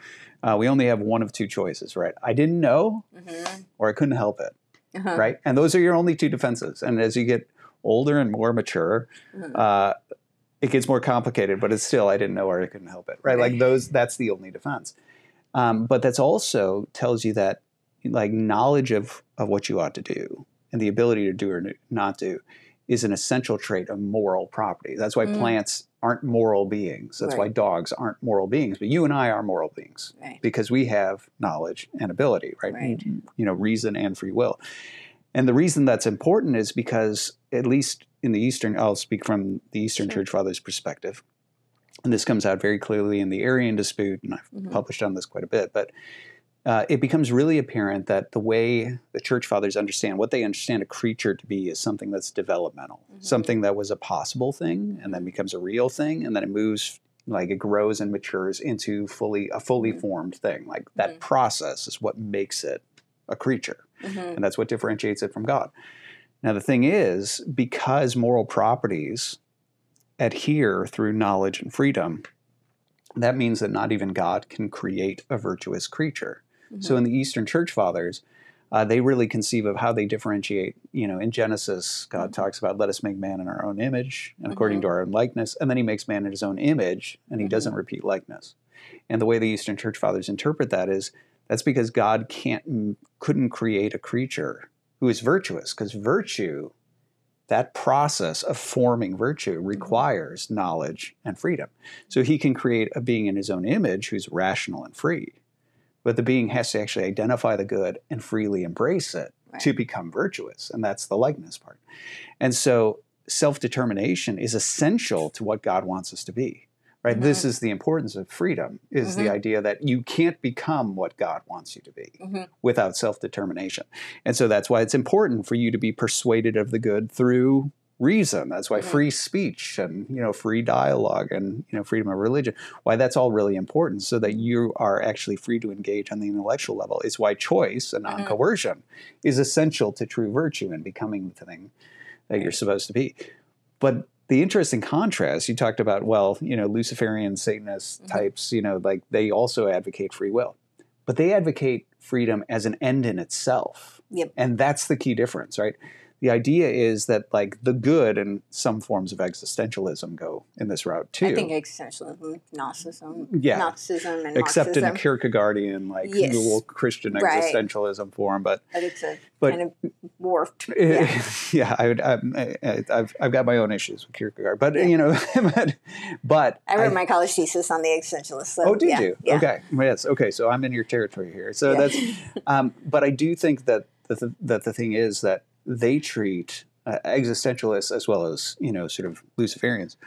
Speaker 2: we only have one of two choices, right? I didn't know, or I couldn't help it. right? And those are your only two defenses. And as you get older and more mature, it gets more complicated, but it's still, I didn't know or I couldn't help it, right? Like that's the only defense. But that's also tells you that like knowledge of what you ought to do and the ability to do or not do is an essential trait of moral property. That's why plants aren't moral beings. That's why dogs aren't moral beings. But you and I are moral beings because we have knowledge and ability, right? You know, reason and free will. And the reason that's important is because, at least in the Eastern, I'll speak from the Eastern Church Fathers' perspective, and this comes out very clearly in the Arian dispute, and I've published on this quite a bit, but it becomes really apparent that the way the Church Fathers understand, what they understand a creature to be is something that's developmental, something that was a possible thing, and then becomes a real thing, and then it moves, like it grows and matures into a fully formed thing. Like that process is what makes it a creature. And that's what differentiates it from God. Now, the thing is, because moral properties adhere through knowledge and freedom, that means that not even God can create a virtuous creature. So in the Eastern Church Fathers, they really conceive of how they differentiate. You know, in Genesis, God talks about, let us make man in our own image and according to our own likeness. And then he makes man in his own image, and he doesn't repeat likeness. And the way the Eastern Church Fathers interpret that is, that's because God couldn't create a creature who is virtuous, because virtue, that process of forming virtue requires knowledge and freedom. So he can create a being in his own image who's rational and free, but the being has to actually identify the good and freely embrace it to become virtuous, and that's the likeness part. And so self-determination is essential to what God wants us to be. Right? This is the importance of freedom, is the idea that you can't become what God wants you to be without self-determination. And so that's why it's important for you to be persuaded of the good through reason. That's why free speech and, you know, free dialogue and, you know, freedom of religion, why that's all really important, so that you are actually free to engage on the intellectual level. It's why choice and non-coercion is essential to true virtue and becoming the thing that you're supposed to be. But the interesting contrast, you talked about, well, you know, Luciferian Satanist types, you know, like they also advocate free will, but they advocate freedom as an end in itself. And that's the key difference, right? The idea is that like the good and some forms of existentialism go in this route too.
Speaker 1: I think existentialism, Gnosticism, and
Speaker 2: except
Speaker 1: Marxism.
Speaker 2: in a Kierkegaardian, like little Christian existentialism form, but
Speaker 1: it's kind of warped.
Speaker 2: I've got my own issues with Kierkegaard, but you know, but
Speaker 1: I wrote my college thesis on the existentialist. So,
Speaker 2: oh, did you? Yeah. Okay, yes, okay. So I'm in your territory here. So that's, but I do think that the thing is that they treat existentialists as well as, you know, sort of Luciferians,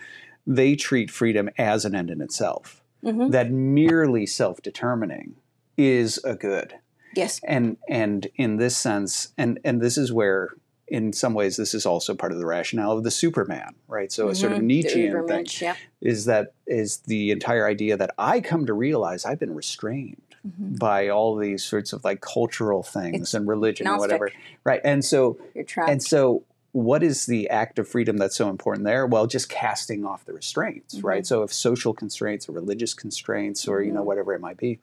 Speaker 2: they treat freedom as an end in itself. That merely self-determining is a good.
Speaker 1: Yes.
Speaker 2: And in this sense, and this is where, in some ways, this is also part of the rationale of the Superman, right? So a sort of Nietzschean thing is the entire idea that I come to realize I've been restrained by all these sorts of like cultural things and religion and whatever. Right. And so
Speaker 1: you're trapped.
Speaker 2: And so what is the act of freedom that's so important there? Well, just casting off the restraints, right? So if social constraints or religious constraints or, you know, whatever it might be,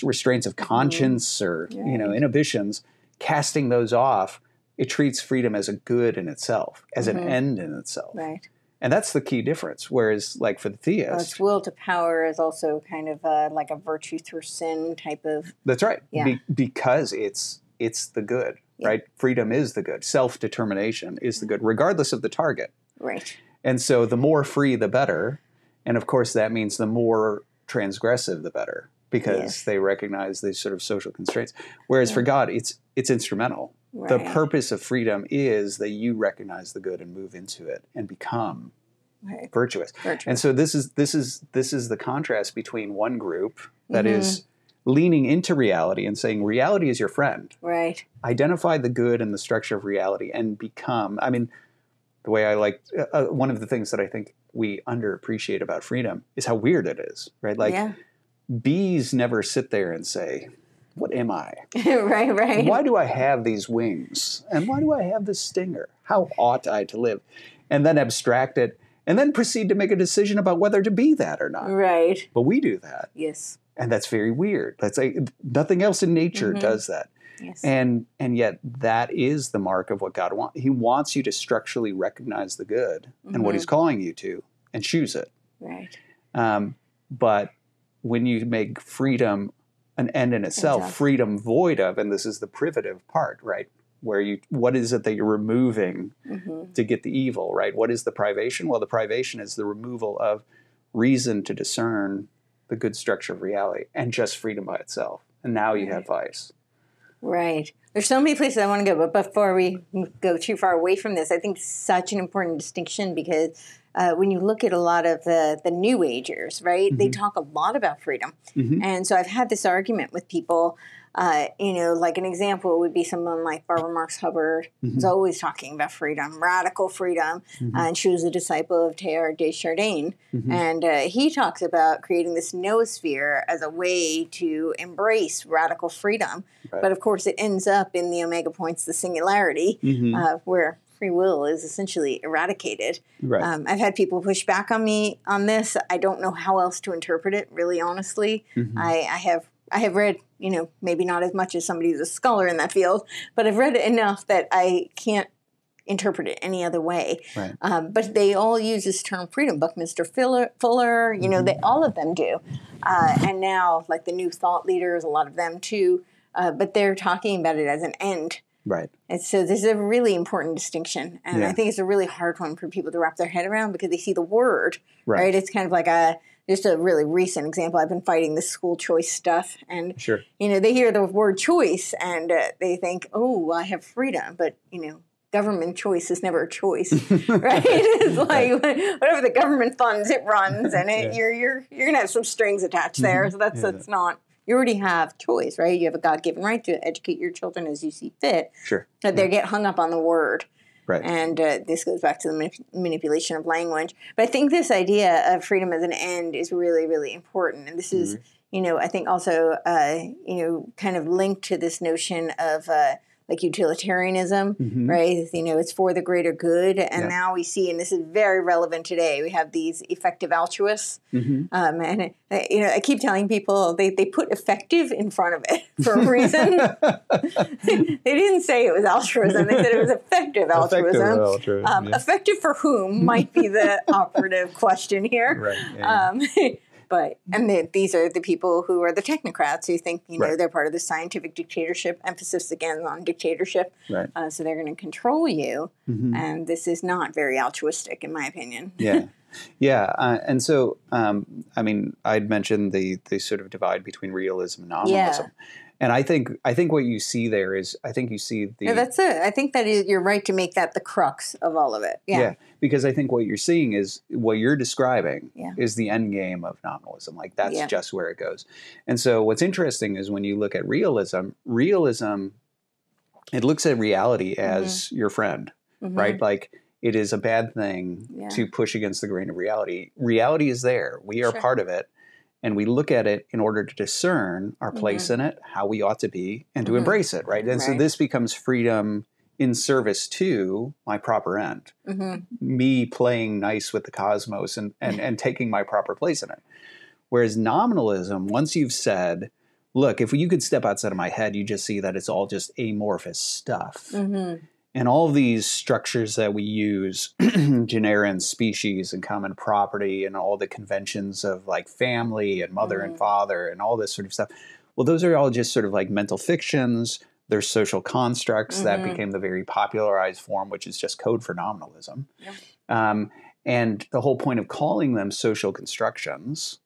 Speaker 2: restraints of conscience or, you know, inhibitions, casting those off, it treats freedom as a good in itself, as an end in itself.
Speaker 1: Right.
Speaker 2: And that's the key difference. Whereas, like for the theist,
Speaker 1: its will to power is also kind of like a virtue through sin type of.
Speaker 2: That's right. Yeah. Because it's the good, right? Freedom is the good. Self-determination is the good, regardless of the target.
Speaker 1: Right.
Speaker 2: And so, the more free, the better. And of course, that means the more transgressive, the better, because they recognize these sort of social constraints. Whereas for God, it's instrumental. Right. The purpose of freedom is that you recognize the good and move into it and become virtuous. And so this is the contrast between one group that is leaning into reality and saying reality is your friend.
Speaker 1: Right.
Speaker 2: Identify the good in the structure of reality and become. I mean, the way I like one of the things that I think we underappreciate about freedom is how weird it is. Right. Like bees never sit there and say, what am I?
Speaker 1: Right.
Speaker 2: Why do I have these wings? And why do I have this stinger? How ought I to live? And then abstract it and then proceed to make a decision about whether to be that or not.
Speaker 1: Right.
Speaker 2: But we do that.
Speaker 1: Yes.
Speaker 2: And that's very weird. That's like nothing else in nature does that.
Speaker 1: Yes.
Speaker 2: And yet that is the mark of what God wants. He wants you to structurally recognize the good and what he's calling you to and choose it.
Speaker 1: Right.
Speaker 2: But when you make freedom an end in itself, freedom void of, and this is the privative part, right? Where what is it that you're removing to get the evil, right? What is the privation? Well, the privation is the removal of reason to discern the good structure of reality and just freedom by itself. And now you have vice.
Speaker 1: Right. There's so many places I want to go, but before we go too far away from this, I think such an important distinction because when you look at a lot of the New Agers, right, they talk a lot about freedom. And so I've had this argument with people, like an example would be someone like Barbara Marx Hubbard, who's always talking about freedom, radical freedom, and she was a disciple of Teilhard de Chardin. And he talks about creating this noosphere as a way to embrace radical freedom. Right. But of course, it ends up in the omega points, the singularity, where free will is essentially eradicated. Right. I've had people push back on me on this. I don't know how else to interpret it, really honestly. I have read, maybe not as much as somebody who's a scholar in that field, but I've read it enough that I can't interpret it any other way. Right. But they all use this term freedom. Buckminster Fuller, they all of them do. And now, like the new thought leaders, a lot of them too, but they're talking about it as an end. Right. And so this is a really important distinction. And I think it's a really hard one for people to wrap their head around because they see the word, right? It's kind of like just a really recent example. I've been fighting this school choice stuff. And, they hear the word choice and they think, oh, I have freedom. But, government choice is never a choice, right? It's like whatever the government funds, it runs. And you're going to have some strings attached there. So that's not... You already have choice, right? You have a God-given right to educate your children as you see fit. Sure. But they get hung up on the word. Right. And this goes back to the manipulation of language. But I think this idea of freedom as an end is really, really important. And this is, I think also, kind of linked to this notion of like utilitarianism, right? It's for the greater good. And now we see, and this is very relevant today, we have these effective altruists. And, I keep telling people they put effective in front of it for a reason. They didn't say it was altruism. They said it was effective altruism. Effective for whom might be the operative question here. Right. Yeah. These are the people who are the technocrats who think, they're part of the scientific dictatorship, emphasis again on dictatorship. Right. So they're going to control you. And this is not very altruistic, in my opinion. And so, I'd mentioned the sort of divide between realism and nominalism. And I think what you see there is, you see the... that's it. I think that you're right to make that the crux of all of it. Yeah, because I think what you're seeing is, what you're describing is the end game of nominalism. Like, that's just where it goes. And so what's interesting is when you look at realism, it looks at reality as your friend, right? Like, it is a bad thing to push against the grain of reality. Reality is there. We are part of it. And we look at it in order to discern our place in it, how we ought to be, and to embrace it, right? And so this becomes freedom in service to my proper end. Me playing nice with the cosmos and taking my proper place in it. Whereas nominalism, once you've said, look, if you could step outside of my head, you just see that it's all just amorphous stuff. And all of these structures that we use, genera and species and common property and all the conventions of like family and mother and father and all this sort of stuff, well, those are all just sort of like mental fictions. They're social constructs that became the very popularized form, which is just code for nominalism. And the whole point of calling them social constructions,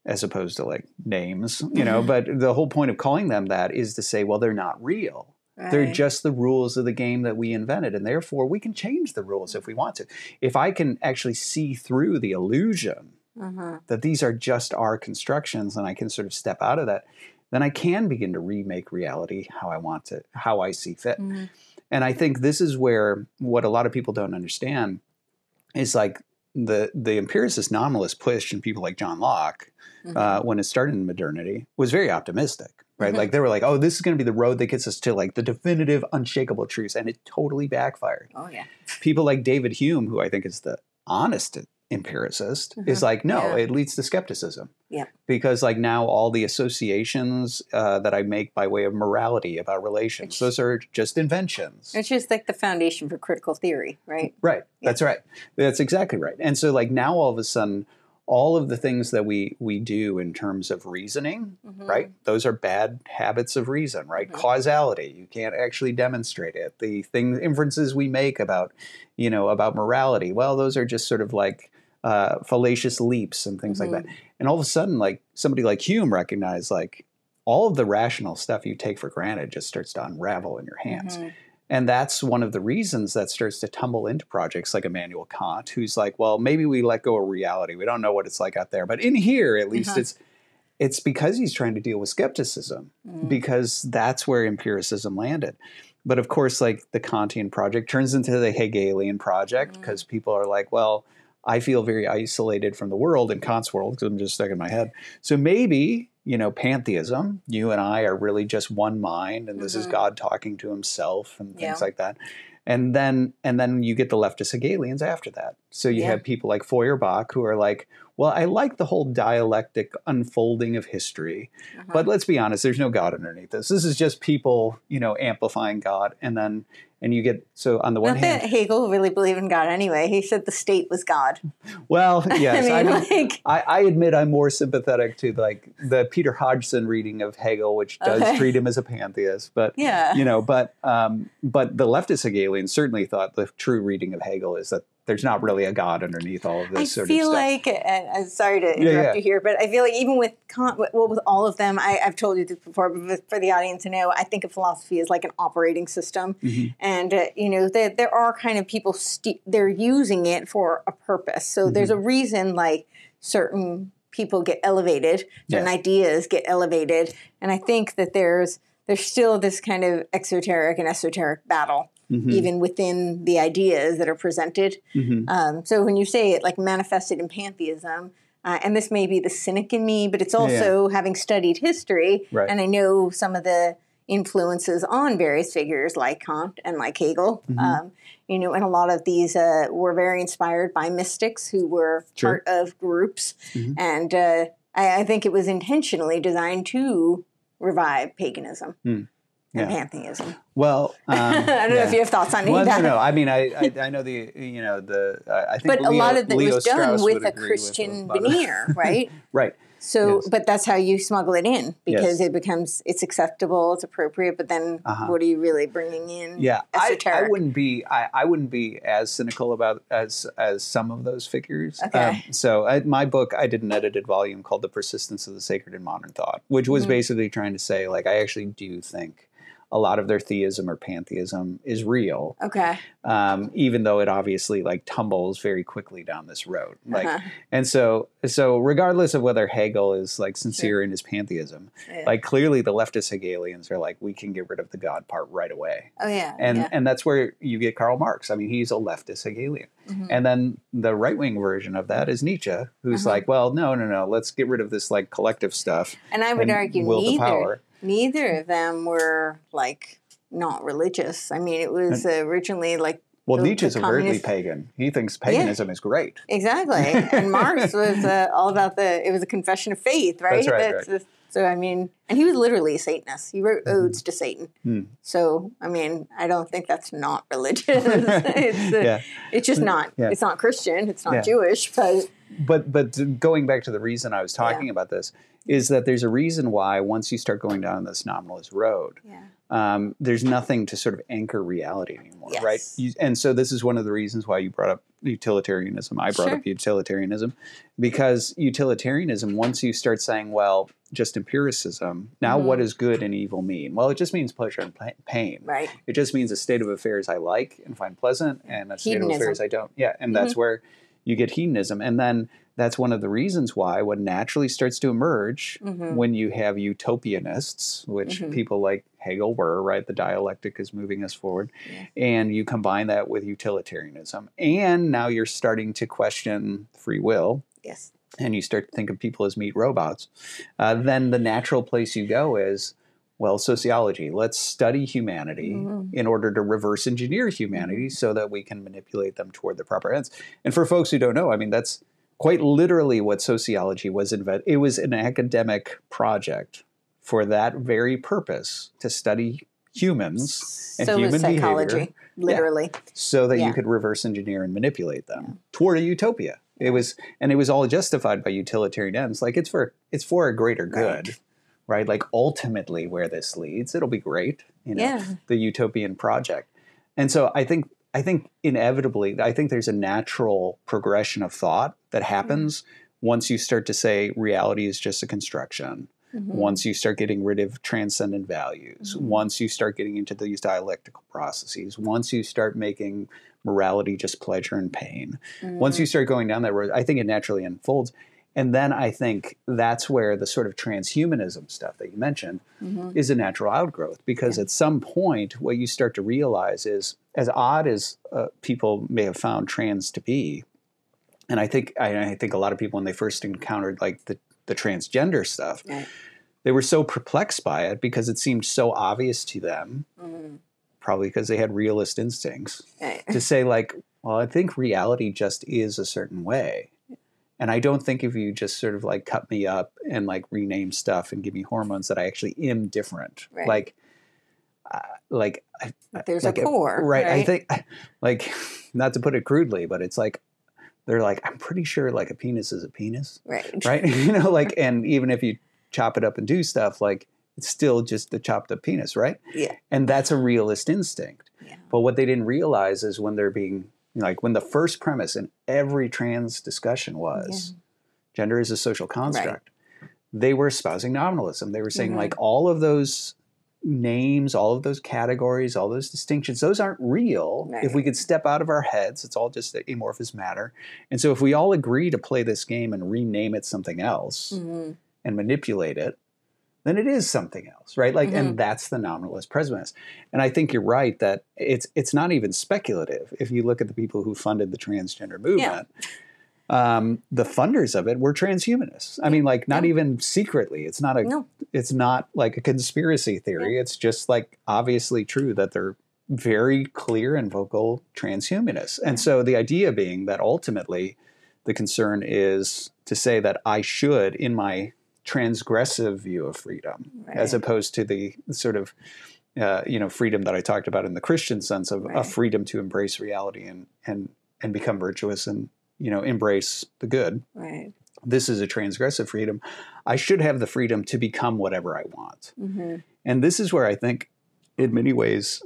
Speaker 1: as opposed to like names, but the whole point of calling them that is to say, well, they're not real. Right. They're just the rules of the game that we invented, and therefore we can change the rules if we want to. If I can actually see through the illusion that these are just our constructions and I can sort of step out of that, then I can begin to remake reality how I want to, how I see fit. And I think this is where what a lot of people don't understand is like the empiricist nominalist push in people like John Locke, when it started in modernity, was very optimistic. Right? Like they were like, oh, this is going to be the road that gets us to like the definitive, unshakable truths. And it totally backfired. Oh, yeah. People like David Hume, who I think is the honest
Speaker 2: empiricist is like, no, it leads to skepticism.
Speaker 1: Yeah.
Speaker 2: Because like now all the associations that I make by way of morality about relations, those are just inventions.
Speaker 1: It's just like the foundation for critical theory, right?
Speaker 2: Right. Yeah. That's right. That's exactly right. And so like now all of a sudden, all of the things that we do in terms of reasoning, right? Those are bad habits of reason, right? Causality, you can't actually demonstrate it. The inferences we make about, about morality, well, those are just sort of like fallacious leaps and things like that. And all of a sudden, like somebody like Hume recognized, like all of the rational stuff you take for granted just starts to unravel in your hands. And that's one of the reasons that starts to tumble into projects like Immanuel Kant, who's like, well, maybe we let go of reality. We don't know what it's like out there. But in here, at least it's because he's trying to deal with skepticism, because that's where empiricism landed. But of course, like the Kantian project turns into the Hegelian project because people are like, well, I feel very isolated from the world in Kant's world because I'm just stuck in my head. So maybe, pantheism, you and I are really just one mind, and this is God talking to himself and things like that. And then you get the leftist Hegelians after that. So you have people like Feuerbach who are like, well, I like the whole dialectic unfolding of history, but let's be honest, there's no God underneath this. This is just people, amplifying God. And you get, so on the one hand...
Speaker 1: Not that Hegel really believed in God anyway. He said the state was God.
Speaker 2: Well, yes. I admit I'm more sympathetic to like the Peter Hodgson reading of Hegel, which does treat him as a pantheist. But, but the leftist Hegelians certainly thought the true reading of Hegel is that there's not really a God underneath all of this sort of stuff. I feel
Speaker 1: like, and I'm sorry to interrupt you here, but I feel like even with Kant, with all of them, I've told you this before, but for the audience to know, I think of philosophy as like an operating system. And, there are kind of people, they're using it for a purpose. So there's a reason like certain people get elevated, certain ideas get elevated. And I think that there's still this kind of exoteric and esoteric battle. Even within the ideas that are presented. So when you say it like manifested in pantheism, and this may be the cynic in me, but it's also having studied history, and I know some of the influences on various figures like Kant and like Hegel, and a lot of these were very inspired by mystics who were part of groups, and I think it was intentionally designed to revive paganism. And pantheism.
Speaker 2: Well,
Speaker 1: I don't know if you have thoughts on any of that.
Speaker 2: No. I mean, I know I think
Speaker 1: but a lot of it
Speaker 2: Leo
Speaker 1: was done
Speaker 2: Strauss
Speaker 1: with a Christian veneer, right?
Speaker 2: Right.
Speaker 1: So, but that's how you smuggle it in because it's acceptable, it's appropriate. But then, what are you really bringing in?
Speaker 2: Yeah,
Speaker 1: esoteric?
Speaker 2: I wouldn't be as cynical about as some of those figures.
Speaker 1: Okay.
Speaker 2: My book, I did an edited volume called "The Persistence of the Sacred in Modern Thought," which was basically trying to say, like, I actually do think a lot of their theism or pantheism is real.
Speaker 1: Okay.
Speaker 2: Even though it obviously like tumbles very quickly down this road. Like, and so regardless of whether Hegel is like sincere in his pantheism, like clearly the leftist Hegelians are like, we can get rid of the God part right away.
Speaker 1: Oh yeah.
Speaker 2: And that's where you get Karl Marx. I mean, he's a leftist Hegelian. And then the right-wing version of that is Nietzsche, who's like, well, no, let's get rid of this like collective stuff.
Speaker 1: And I would argue neither of them were like not religious. I mean, it was originally like.
Speaker 2: Well, Nietzsche's overtly pagan. He thinks paganism is great.
Speaker 1: Exactly. And Marx was all about it was a confession of faith, right?
Speaker 2: That's right.
Speaker 1: So, I mean, and he was literally a Satanist. He wrote odes to Satan. So, I mean, I don't think that's not religious. It's just not. Yeah. It's not Christian. It's not Jewish.
Speaker 2: But going back to the reason I was talking about this is that there's a reason why once you start going down this nominalist road, there's nothing to sort of anchor reality anymore, right? And so this is one of the reasons why you brought up utilitarianism. I brought up utilitarianism because utilitarianism, once you start saying, well, just empiricism, now what does good and evil mean? Well, it just means pleasure and pain.
Speaker 1: Right.
Speaker 2: It just means a state of affairs I like and find pleasant and a state of affairs I don't. Yeah, and that's where you get hedonism. And then that's one of the reasons why what naturally starts to emerge when you have utopianists, which people like Hegel were, right? The dialectic is moving us forward. And you combine that with utilitarianism. And now you're starting to question free will. And you start to think of people as meat robots. Then the natural place you go is, Well, sociology, let's study humanity in order to reverse engineer humanity so that we can manipulate them toward the proper ends. And for folks who don't know, I mean, that's quite literally what sociology was invented. It was an academic project for that very purpose, to study humans and human
Speaker 1: psychology,
Speaker 2: behavior.
Speaker 1: literally.
Speaker 2: So that you could reverse engineer and manipulate them toward a utopia. It was all justified by utilitarian ends. Like it's for a greater good, right? Like ultimately where this leads, it'll be great, the utopian project. And so I think inevitably, I think there's a natural progression of thought that happens once you start to say reality is just a construction. Once you start getting rid of transcendent values, once you start getting into these dialectical processes, once you start making morality just pleasure and pain, once you start going down that road, I think it naturally unfolds. And then I think that's where the sort of transhumanism stuff that you mentioned is a natural outgrowth, because at some point what you start to realize is, as odd as people may have found trans to be, and I think a lot of people, when they first encountered like the transgender stuff, they were so perplexed by it because it seemed so obvious to them, probably because they had realist instincts, to say like, well, I think reality just is a certain way. And I don't think if you just sort of like cut me up and like rename stuff and give me hormones that I actually am different. Like
Speaker 1: there's a core,
Speaker 2: right? I think, like, not to put it crudely, but it's like, they're like, I'm pretty sure like a penis is a penis. Right. Like, and even if you chop it up and do stuff, like it's still just the chopped up penis, right? Yeah. And that's a realist instinct. Yeah. But what they didn't realize is when they're being, like, when the first premise in every trans discussion was gender is a social construct, they were espousing nominalism. They were saying like all of those names, all of those categories, all those distinctions, those aren't real. If we could step out of our heads, it's all just amorphous matter. And so if we all agree to play this game and rename it something else and manipulate it, then it is something else, right? Like, and that's the nominalist premise. And I think you're right that it's not even speculative. If you look at the people who funded the transgender movement, the funders of it were transhumanists. I mean, like, not even secretly. It's not it's not like a conspiracy theory. It's just like obviously true that they're very clear and vocal transhumanists. And so the idea being that ultimately the concern is to say that I should, in my transgressive view of freedom, as opposed to the sort of freedom that I talked about in the Christian sense of a freedom to embrace reality and become virtuous and embrace the good. Right. This is a transgressive freedom. I should have the freedom to become whatever I want. And this is where I think, in many ways,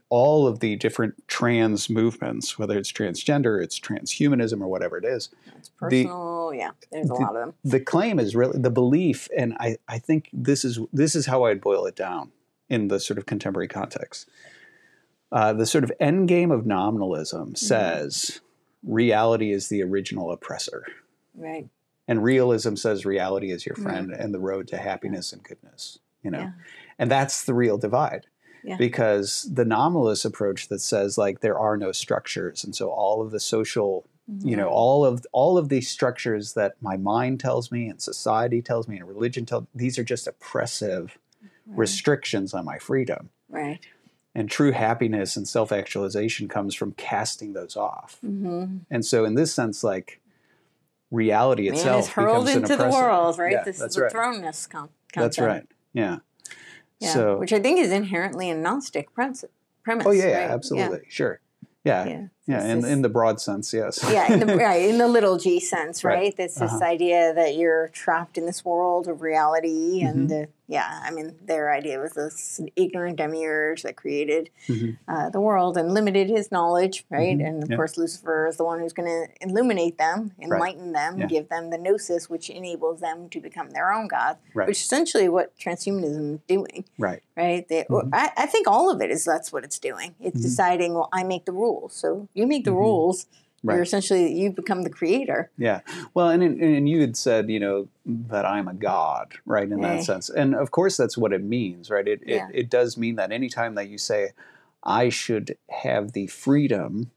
Speaker 2: all of the different trans movements, whether it's transgender, it's transhumanism, or whatever it is. It's
Speaker 1: personal, there's a lot of them.
Speaker 2: The claim is really the belief, and I think this is how I'd boil it down in the sort of contemporary context. The sort of end game of nominalism says reality is the original oppressor. Right. And realism says reality is your friend and the road to happiness and goodness, And that's the real divide. Yeah. Because the nominalist approach that says like there are no structures, and so all of the social, all of these structures that my mind tells me and society tells me and religion tells me, these are just oppressive restrictions on my freedom. Right. And true happiness and self-actualization comes from casting those off. And so in this sense, like reality itself
Speaker 1: is hurled
Speaker 2: becomes
Speaker 1: into
Speaker 2: an
Speaker 1: the
Speaker 2: oppressive.
Speaker 1: world, right?
Speaker 2: Yeah,
Speaker 1: This is the thrownness concept.
Speaker 2: That's right. Yeah.
Speaker 1: Yeah,
Speaker 2: so,
Speaker 1: which I think is inherently a Gnostic premise.
Speaker 2: Oh yeah, right? Absolutely, sure. Yeah. In the broad sense, yes.
Speaker 1: in the little g sense, right? This idea that you're trapped in this world of reality, and their idea was this ignorant demiurge that created the world and limited his knowledge, right? And of course, Lucifer is the one who's going to illuminate them, enlighten them, give them the gnosis, which enables them to become their own god, which is essentially what transhumanism is doing, right? I think all of it is that's what it's doing. It's deciding, well, I make the rules, so you make the rules. You're essentially, you become the creator. Yeah. Well,
Speaker 2: and you had said, that I'm a god, right, in that sense. And of course, that's what it means, right? It does mean that anytime that you say, I should have the freedom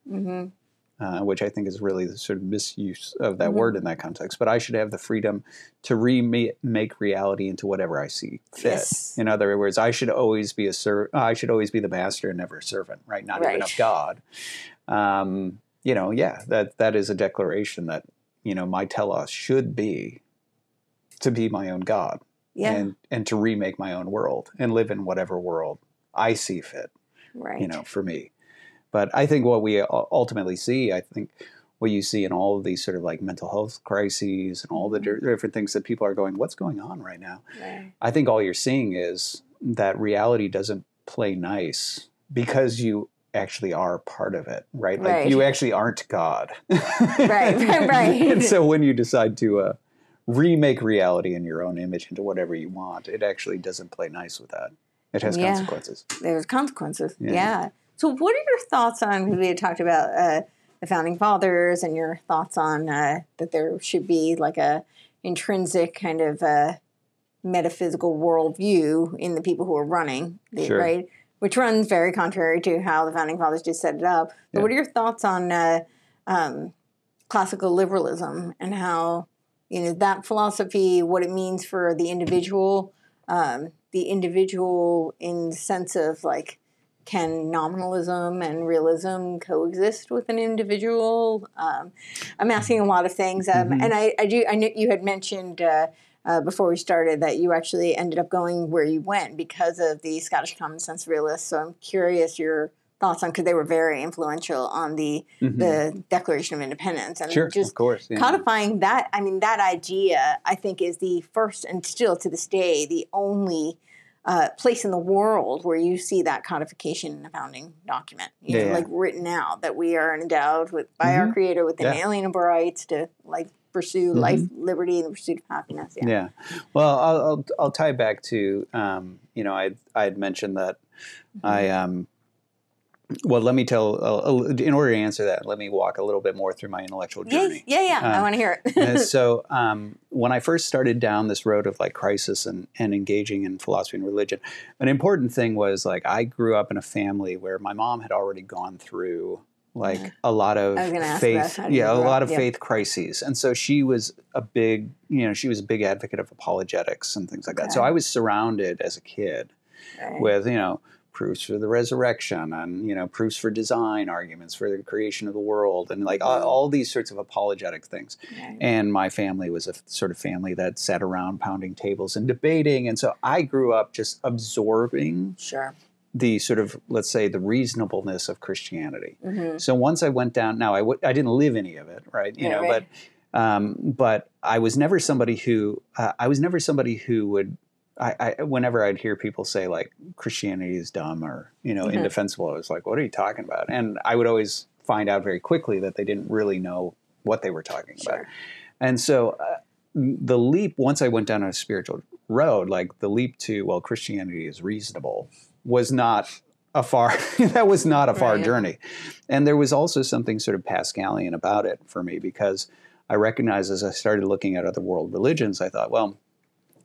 Speaker 2: which I think is really the sort of misuse of that word in that context. But I should have the freedom to remake reality into whatever I see fit.
Speaker 1: Yes.
Speaker 2: In other words, I should always be I should always be the master and never a servant, right? Not even of God. That is a declaration that, my telos should be to be my own God.
Speaker 1: Yeah.
Speaker 2: And to remake my own world and live in whatever world I see fit, for me. But I think what we ultimately see, I think what you see in all of these sort of like mental health crises and all the different things that people are going, what's going on right now?
Speaker 1: Right.
Speaker 2: I think all you're seeing is that reality doesn't play nice because you actually are part of it, right? Like you actually aren't God.
Speaker 1: Right.
Speaker 2: And so when you decide to remake reality in your own image into whatever you want, it actually doesn't play nice with that. It has consequences.
Speaker 1: There's consequences. Yeah. So what are your thoughts on, we had talked about the Founding Fathers and your thoughts on that there should be like a intrinsic kind of metaphysical worldview in the people who are running, right? Which runs very contrary to how the Founding Fathers just set it up. But what are your thoughts on classical liberalism and how, that philosophy, what it means for the individual in the sense of like, can nominalism and realism coexist with an individual? I'm asking a lot of things, and I knew you had mentioned before we started that you actually ended up going where you went because of the Scottish Common Sense realists. So I'm curious your thoughts on, because they were very influential on the Declaration of Independence, and just
Speaker 2: of course,
Speaker 1: codifying that. I mean, that idea I think is the first, and still to this day, the only place in the world where you see that codification in a founding document, like written out, that we are endowed by our Creator with inalienable rights to like pursue life, liberty, and the pursuit of happiness.
Speaker 2: Yeah. Well, I'll tie back to I had mentioned that well, let me tell. In order to answer that, let me walk a little bit more through my intellectual journey.
Speaker 1: Yeah. I want to hear it.
Speaker 2: So, when I first started down this road of like crisis and engaging in philosophy and religion, an important thing was like I grew up in a family where my mom had already gone through like a lot of faith, faith crises, and so she was a big advocate of apologetics and things like that. So I was surrounded as a kid with proofs for the resurrection and proofs for design, arguments for the creation of the world, and like all these sorts of apologetic things. And my family was a sort of family that sat around pounding tables and debating, and so I grew up just absorbing the sort of, let's say, the reasonableness of Christianity. So once I went down, now I didn't live any of it, right? But I was never somebody who would. Whenever I'd hear people say like Christianity is dumb or indefensible, I was like, what are you talking about? And I would always find out very quickly that they didn't really know what they were talking about. And so the leap, once I went down a spiritual road, like the leap to, well, Christianity is reasonable, was not a far journey. And there was also something sort of Pascalian about it for me, because I recognized as I started looking at other world religions, I thought, well,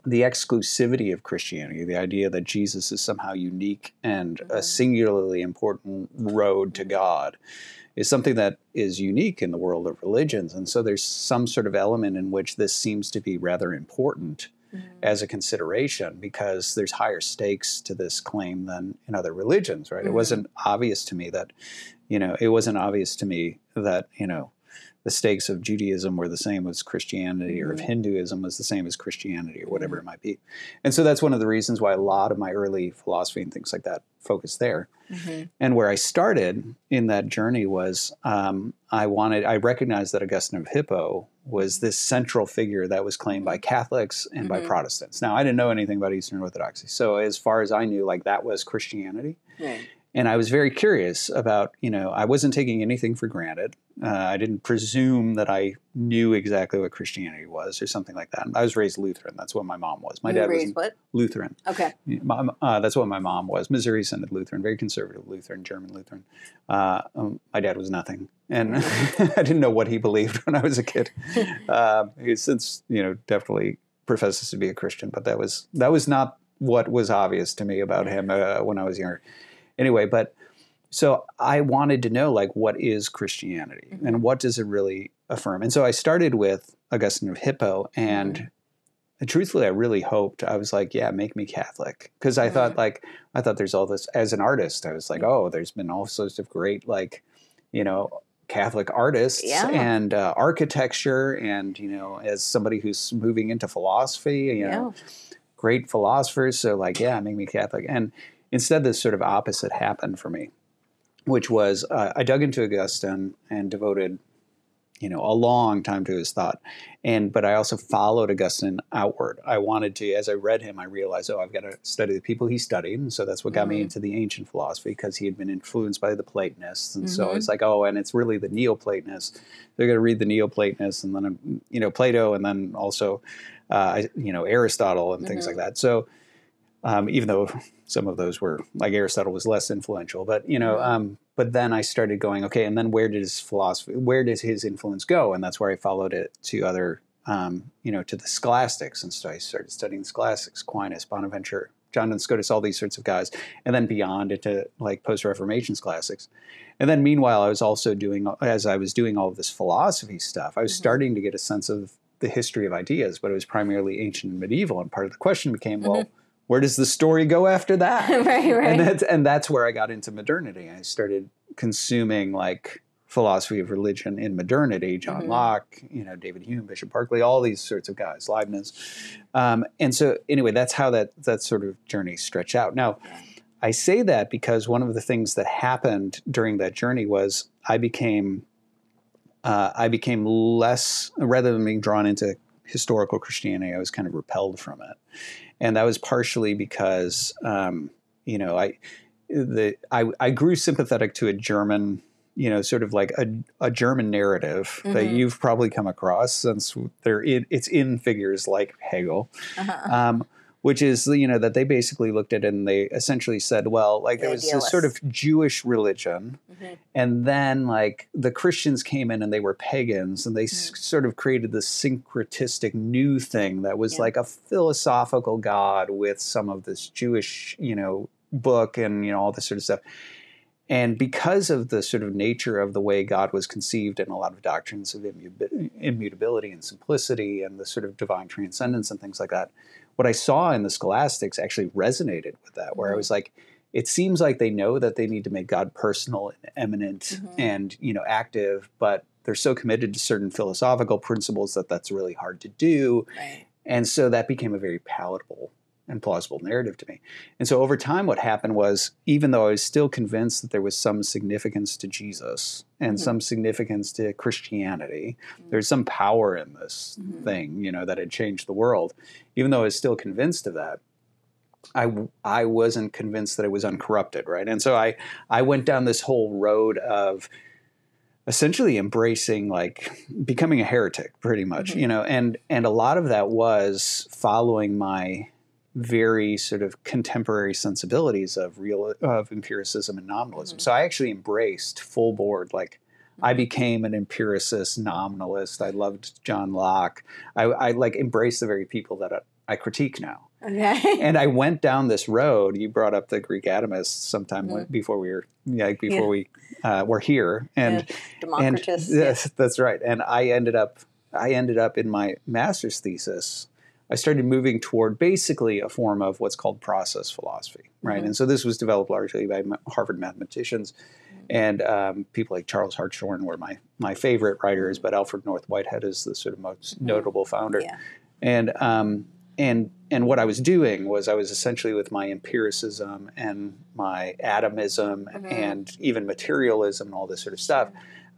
Speaker 2: the exclusivity of Christianity, the idea that Jesus is somehow unique and a singularly important road to God, is something that is unique in the world of religions. And so there's some sort of element in which this seems to be rather important as a consideration, because there's higher stakes to this claim than in other religions, right? It wasn't obvious to me that, the stakes of Judaism were the same as Christianity, or of Hinduism was the same as Christianity, or whatever it might be. And so that's one of the reasons why a lot of my early philosophy and things like that focused there. And where I started in that journey was I recognized that Augustine of Hippo was this central figure that was claimed by Catholics and by Protestants. Now, I didn't know anything about Eastern Orthodoxy. So as far as I knew, like that was Christianity. And I was very curious about, I wasn't taking anything for granted. I didn't presume that I knew exactly what Christianity was or something like that. I was raised Lutheran. That's what my mom was. My dad was Lutheran.
Speaker 1: Okay.
Speaker 2: That's what my mom was. Missouri Synod Lutheran, very conservative Lutheran, German Lutheran. My dad was nothing. And I didn't know what he believed when I was a kid. He's since, definitely professes to be a Christian, but that was not what was obvious to me about him when I was younger. Anyway, but so I wanted to know, like, what is Christianity and what does it really affirm? And so I started with Augustine of Hippo, and truthfully, I really hoped, I was like, yeah, make me Catholic. Because I thought there's all this, as an artist, I was like, oh, there's been all sorts of great, like, Catholic artists and architecture, and, as somebody who's moving into philosophy, great philosophers. So like, yeah, make me Catholic. And instead, this sort of opposite happened for me, which was I dug into Augustine and devoted, a long time to his thought. But I also followed Augustine outward. I wanted to, as I read him, I realized, I've got to study the people he studied. And so that's what got me into the ancient philosophy, because he had been influenced by the Platonists. And so it's like, and it's really the Neoplatonists. They're going to read the Neoplatonists, and then, Plato, and then also, Aristotle and things like that. So even though some of those were, like Aristotle was less influential, but, but then I started going, okay, and then where does his influence go? And that's where I followed it to other, to the scholastics. And so I started studying the scholastics, Aquinas, Bonaventure, John Duns Scotus, all these sorts of guys, and then beyond into like post-Reformation scholastics. And then meanwhile, as I was doing all of this philosophy stuff, I was starting to get a sense of the history of ideas, but it was primarily ancient and medieval. And part of the question became, well, where does the story go after that?
Speaker 1: Right.
Speaker 2: And that's where I got into modernity. I started consuming like philosophy of religion in modernity, John Locke, David Hume, Bishop Berkeley, all these sorts of guys, Leibniz. And so anyway, that's how that sort of journey stretched out. Now, I say that because one of the things that happened during that journey was I became less, rather than being drawn into historical Christianity, I was kind of repelled from it. And that was partially because, I grew sympathetic to a German, sort of like a German narrative that you've probably come across, since it's in figures like Hegel, which is, that they basically looked at it and they essentially said, well, like there was this sort of Jewish religion, and then like the Christians came in and they were pagans, and they sort of created this syncretistic new thing that was like a philosophical God with some of this Jewish, book and, all this sort of stuff. And because of the sort of nature of the way God was conceived in a lot of doctrines of immutability and simplicity and the sort of divine transcendence and things like that, what I saw in the scholastics actually resonated with that, where I was like, it seems like they know that they need to make God personal and eminent and, active, but they're so committed to certain philosophical principles that that's really hard to do.
Speaker 1: Right.
Speaker 2: And so that became a very palatable and plausible narrative to me. And so over time, what happened was, even though I was still convinced that there was some significance to Jesus and some significance to Christianity, there's some power in this thing, that had changed the world. Even though I was still convinced of that, I wasn't convinced that it was uncorrupted, right? And so I went down this whole road of essentially embracing, like, becoming a heretic, pretty much, and a lot of that was following my very sort of contemporary sensibilities of empiricism and nominalism. So I actually embraced full board, like I became an empiricist nominalist. I loved John Locke. I like embraced the very people that I critique now.
Speaker 1: Okay.
Speaker 2: And I went down this road. You brought up the Greek atomists sometime before we were, we were here. And
Speaker 1: Democritus.
Speaker 2: Yes, that's right. And I ended up in my master's thesis, I started moving toward basically a form of what's called process philosophy, right? And so this was developed largely by Harvard mathematicians, and people like Charles Hartshorne were my favorite writers, but Alfred North Whitehead is the sort of most notable founder.
Speaker 1: Yeah.
Speaker 2: And what I was doing was I was essentially, with my empiricism and my atomism and even materialism and all this sort of stuff,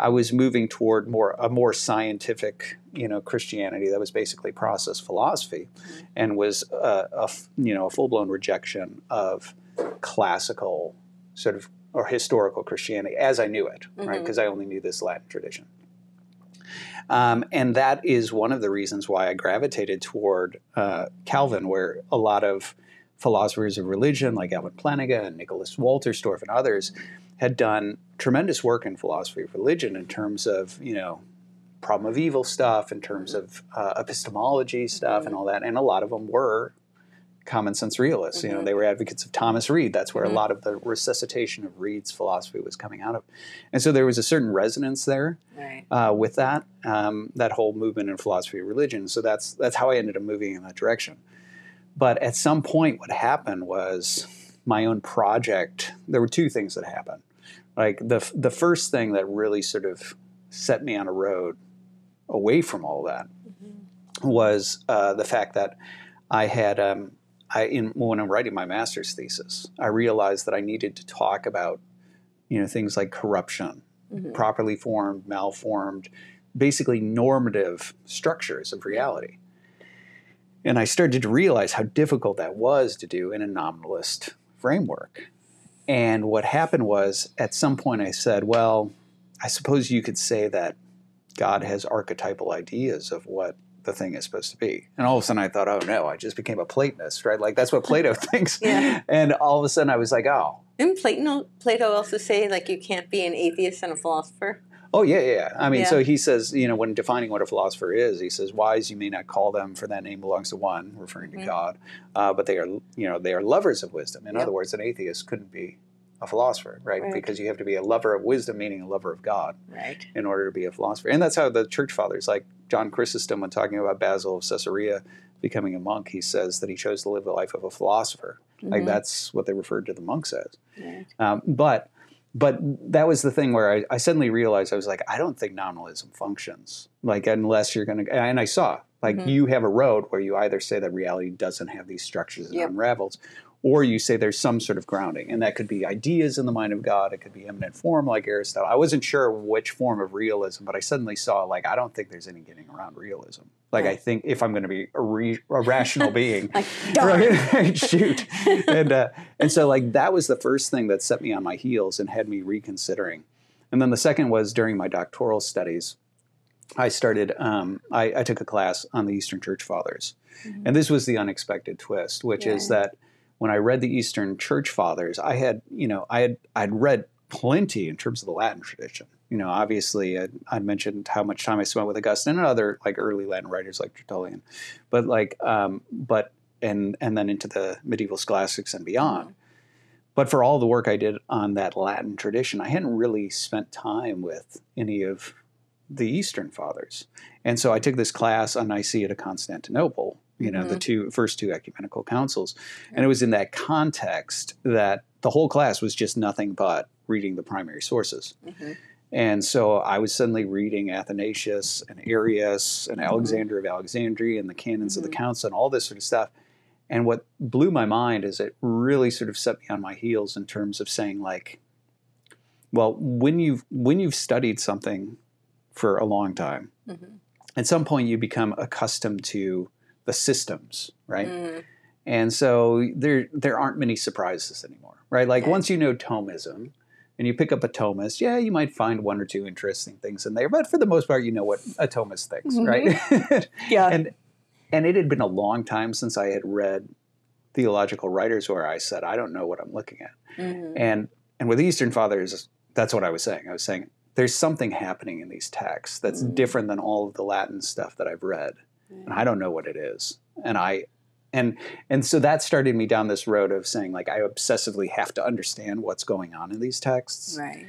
Speaker 2: I was moving toward a more scientific, Christianity that was basically process philosophy, and was a full-blown rejection of classical sort of or historical Christianity as I knew it, right? Because I only knew this Latin tradition. And that is one of the reasons why I gravitated toward Calvin, where a lot of philosophers of religion like Alvin Plantinga and Nicholas Walterstorff and others had done tremendous work in philosophy of religion in terms of, problem of evil stuff, in terms of epistemology stuff and all that. And a lot of them were common sense realists. You know, they were advocates of Thomas Reid. That's where a lot of the resuscitation of Reid's philosophy was coming out of. And so there was a certain resonance there with that whole movement in philosophy of religion. So that's how I ended up moving in that direction. But at some point, what happened was my own project. There were two things that happened. Like the first thing that really sort of set me on a road away from all that was the fact that I had, when I'm writing my master's thesis, I realized that I needed to talk about, things like corruption, properly formed, malformed, basically normative structures of reality. And I started to realize how difficult that was to do in a nominalist framework. And what happened was, at some point I said, well, I suppose you could say that God has archetypal ideas of what the thing is supposed to be. And all of a sudden I thought, oh no, I just became a Platonist, right? Like that's what Plato thinks. And all of a sudden I was like, oh.
Speaker 1: Didn't Plato also say like you can't be an atheist and a philosopher?
Speaker 2: Oh, yeah. I mean, so he says, when defining what a philosopher is, he says, wise you may not call them, for that name belongs to one, referring to God, but they are lovers of wisdom. In other words, an atheist couldn't be a philosopher, right? Because you have to be a lover of wisdom, meaning a lover of God, in order to be a philosopher. And that's how the church fathers, like John Chrysostom, when talking about Basil of Caesarea becoming a monk, he says that he chose to live the life of a philosopher. Like that's what they referred to the monks as. But that was the thing where I suddenly realized, I was like, I don't think nominalism functions. Like, unless you're going to, and I saw, like, you have a road where you either say that reality doesn't have these structures and unravels, or you say there's some sort of grounding. And that could be ideas in the mind of God. It could be immanent form like Aristotle. I wasn't sure which form of realism, but I suddenly saw, like, I don't think there's any getting around realism. Like, I think if I'm going to be a rational being,
Speaker 1: like,
Speaker 2: right, shoot. And so, like, that was the first thing that set me on my heels and had me reconsidering. And then the second was during my doctoral studies, I started, I took a class on the Eastern Church Fathers. And this was the unexpected twist, which is that when I read the Eastern Church Fathers, I had, I'd read plenty in terms of the Latin tradition. Obviously, I mentioned how much time I spent with Augustine and other like early Latin writers like Tertullian, but and then into the medieval scholastics and beyond. But for all the work I did on that Latin tradition, I hadn't really spent time with any of the Eastern Fathers. And so I took this class on Nicaea to Constantinople, the first two ecumenical councils. And it was in that context that the whole class was just nothing but reading the primary sources. And so I was suddenly reading Athanasius and Arius and Alexander of Alexandria and the canons of the council and all this sort of stuff. And what blew my mind is it really sort of set me on my heels in terms of saying, like, well, when you've studied something for a long time, at some point you become accustomed to the systems, right? And so there aren't many surprises anymore, right? Like once you know Thomism, and you pick up a Thomist, you might find one or two interesting things in there, but for the most part, you know what a Thomist thinks, right? And it had been a long time since I had read theological writers where I said, I don't know what I'm looking at. And with the Eastern Fathers, that's what I was saying. I was saying, there's something happening in these texts that's different than all of the Latin stuff that I've read. And I don't know what it is. And so that started me down this road of saying, like, I obsessively have to understand what's going on in these texts.
Speaker 1: Right.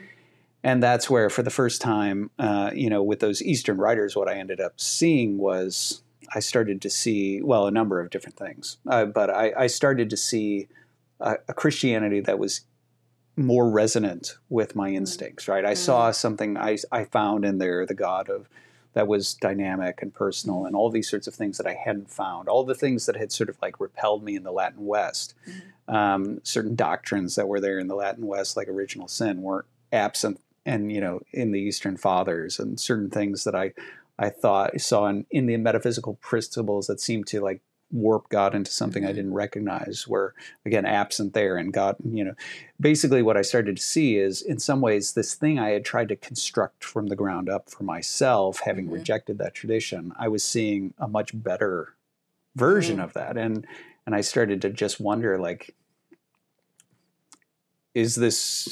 Speaker 2: And that's where, for the first time, with those Eastern writers, what I ended up seeing was I started to see, well, a number of different things. But I started to see a Christianity that was more resonant with my instincts, right? I saw something I found in there, the God that was dynamic and personal and all these sorts of things that I hadn't found, all the things that had sort of like repelled me in the Latin West. Certain doctrines that were there in the Latin West, like original sin, weren't absent and, in the Eastern Fathers, and certain things that I saw in the metaphysical principles that seemed to like warp God into something I didn't recognize were, again, absent there. And God, basically what I started to see is, in some ways, this thing I had tried to construct from the ground up for myself, having rejected that tradition, I was seeing a much better version of that. And I started to just wonder, like, is this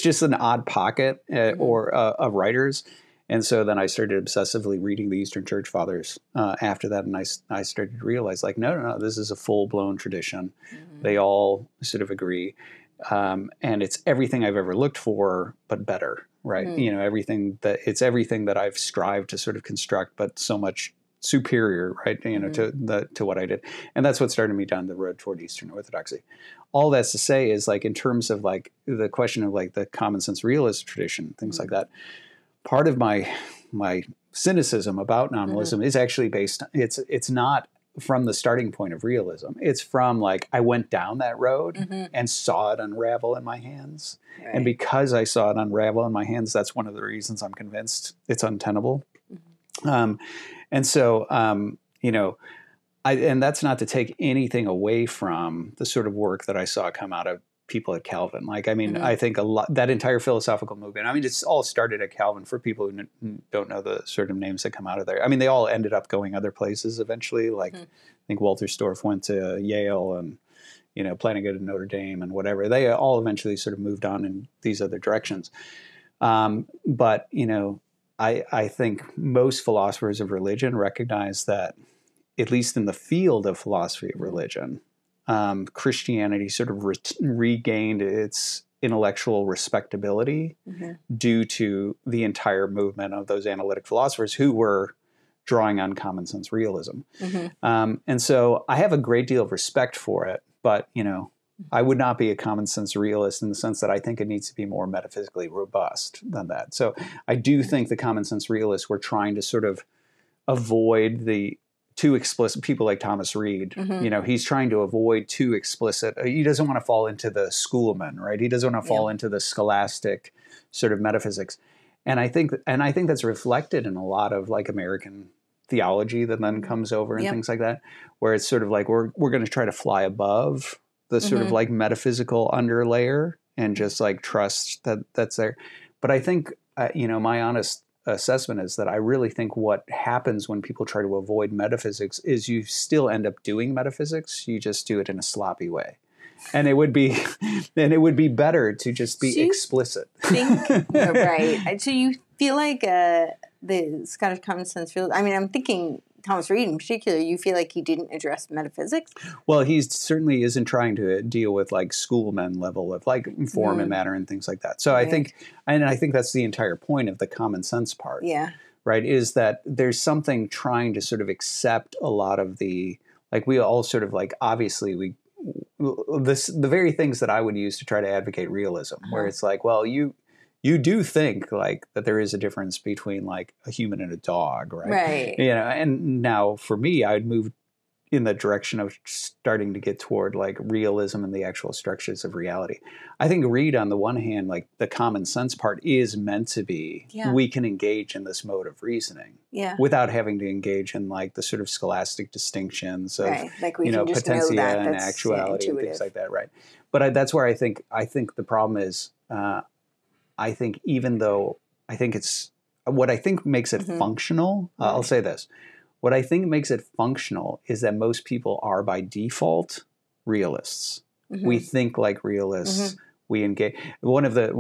Speaker 2: just an odd pocket or of writers? And so then I started obsessively reading the Eastern Church Fathers after that, and I started to realize, like, no, this is a full-blown tradition. Mm-hmm. They all sort of agree. And it's everything I've ever looked for, but better, right? Mm-hmm. It's everything that I've strived to sort of construct, but so much superior, right? Mm-hmm. to what I did. And that's what started me down the road toward Eastern Orthodoxy. All that's to say is, like, in terms of like the question of like the common sense realist tradition, things mm-hmm. like that, part of my cynicism about nominalism mm-hmm. is actually based, it's not from the starting point of realism. It's from, like, I went down that road mm-hmm. and saw it unravel in my hands. Right. And because I saw it unravel in my hands, that's one of the reasons I'm convinced it's untenable. Mm-hmm. And so, and that's not to take anything away from the sort of work that I saw come out of people at Calvin. Like, I mean, mm-hmm. I think a lot, that entire philosophical movement, I mean, it's all started at Calvin for people who don't know the sort of names that come out of there. I mean, they all ended up going other places eventually. Like, mm-hmm. I think Walter Storff went to Yale and, planning to go to Notre Dame and whatever. They all eventually sort of moved on in these other directions. But, I think most philosophers of religion recognize that, at least in the field of philosophy of religion, Christianity sort of regained its intellectual respectability mm-hmm. due to the entire movement of those analytic philosophers who were drawing on common sense realism. Mm-hmm. And so I have a great deal of respect for it, but, I would not be a common sense realist in the sense that I think it needs to be more metaphysically robust than that. So I do think the common sense realists were trying to sort of avoid the too explicit, people like Thomas Reid, mm-hmm. He's trying to avoid too explicit. He doesn't want to fall into the schoolman, right? He doesn't want to fall into the scholastic sort of metaphysics. And I think that's reflected in a lot of, like, American theology that then comes over and things like that, where it's sort of like, we're going to try to fly above the sort mm-hmm. of like metaphysical underlayer and just like trust that that's there. But I think, my honest assessment is that I really think what happens when people try to avoid metaphysics is you still end up doing metaphysics. You just do it in a sloppy way. And it would be better to just be explicit.
Speaker 1: Right. So you feel like the Scottish common sense field, I mean, I'm thinking Thomas Reid in particular, you feel like he didn't address metaphysics?
Speaker 2: Well, he certainly isn't trying to deal with, like, schoolmen level of, like, form and matter and things like that. So right. I think that's the entire point of the common sense part. Yeah. Right, is that there's something trying to sort of accept a lot of the, like, we all sort of, like, obviously the very things that I would use to try to advocate realism, where it's like, well, you do think, like, that there is a difference between, like, a human and a dog, right? Right. And now for me, I'd move in the direction of starting to get toward, like, realism and the actual structures of reality. I think Reid, on the one hand, like, the common sense part is meant to be, we can engage in this mode of reasoning without having to engage in, like, the sort of scholastic distinctions of, like, we can just potentia know that. And actuality and things like that, right? But that's where I think the problem is, I think even though I think it's what I think makes it mm-hmm. functional, I'll say this. What I think makes it functional is that most people are by default realists. Mm-hmm. We think like realists. Mm-hmm. We engage. One of the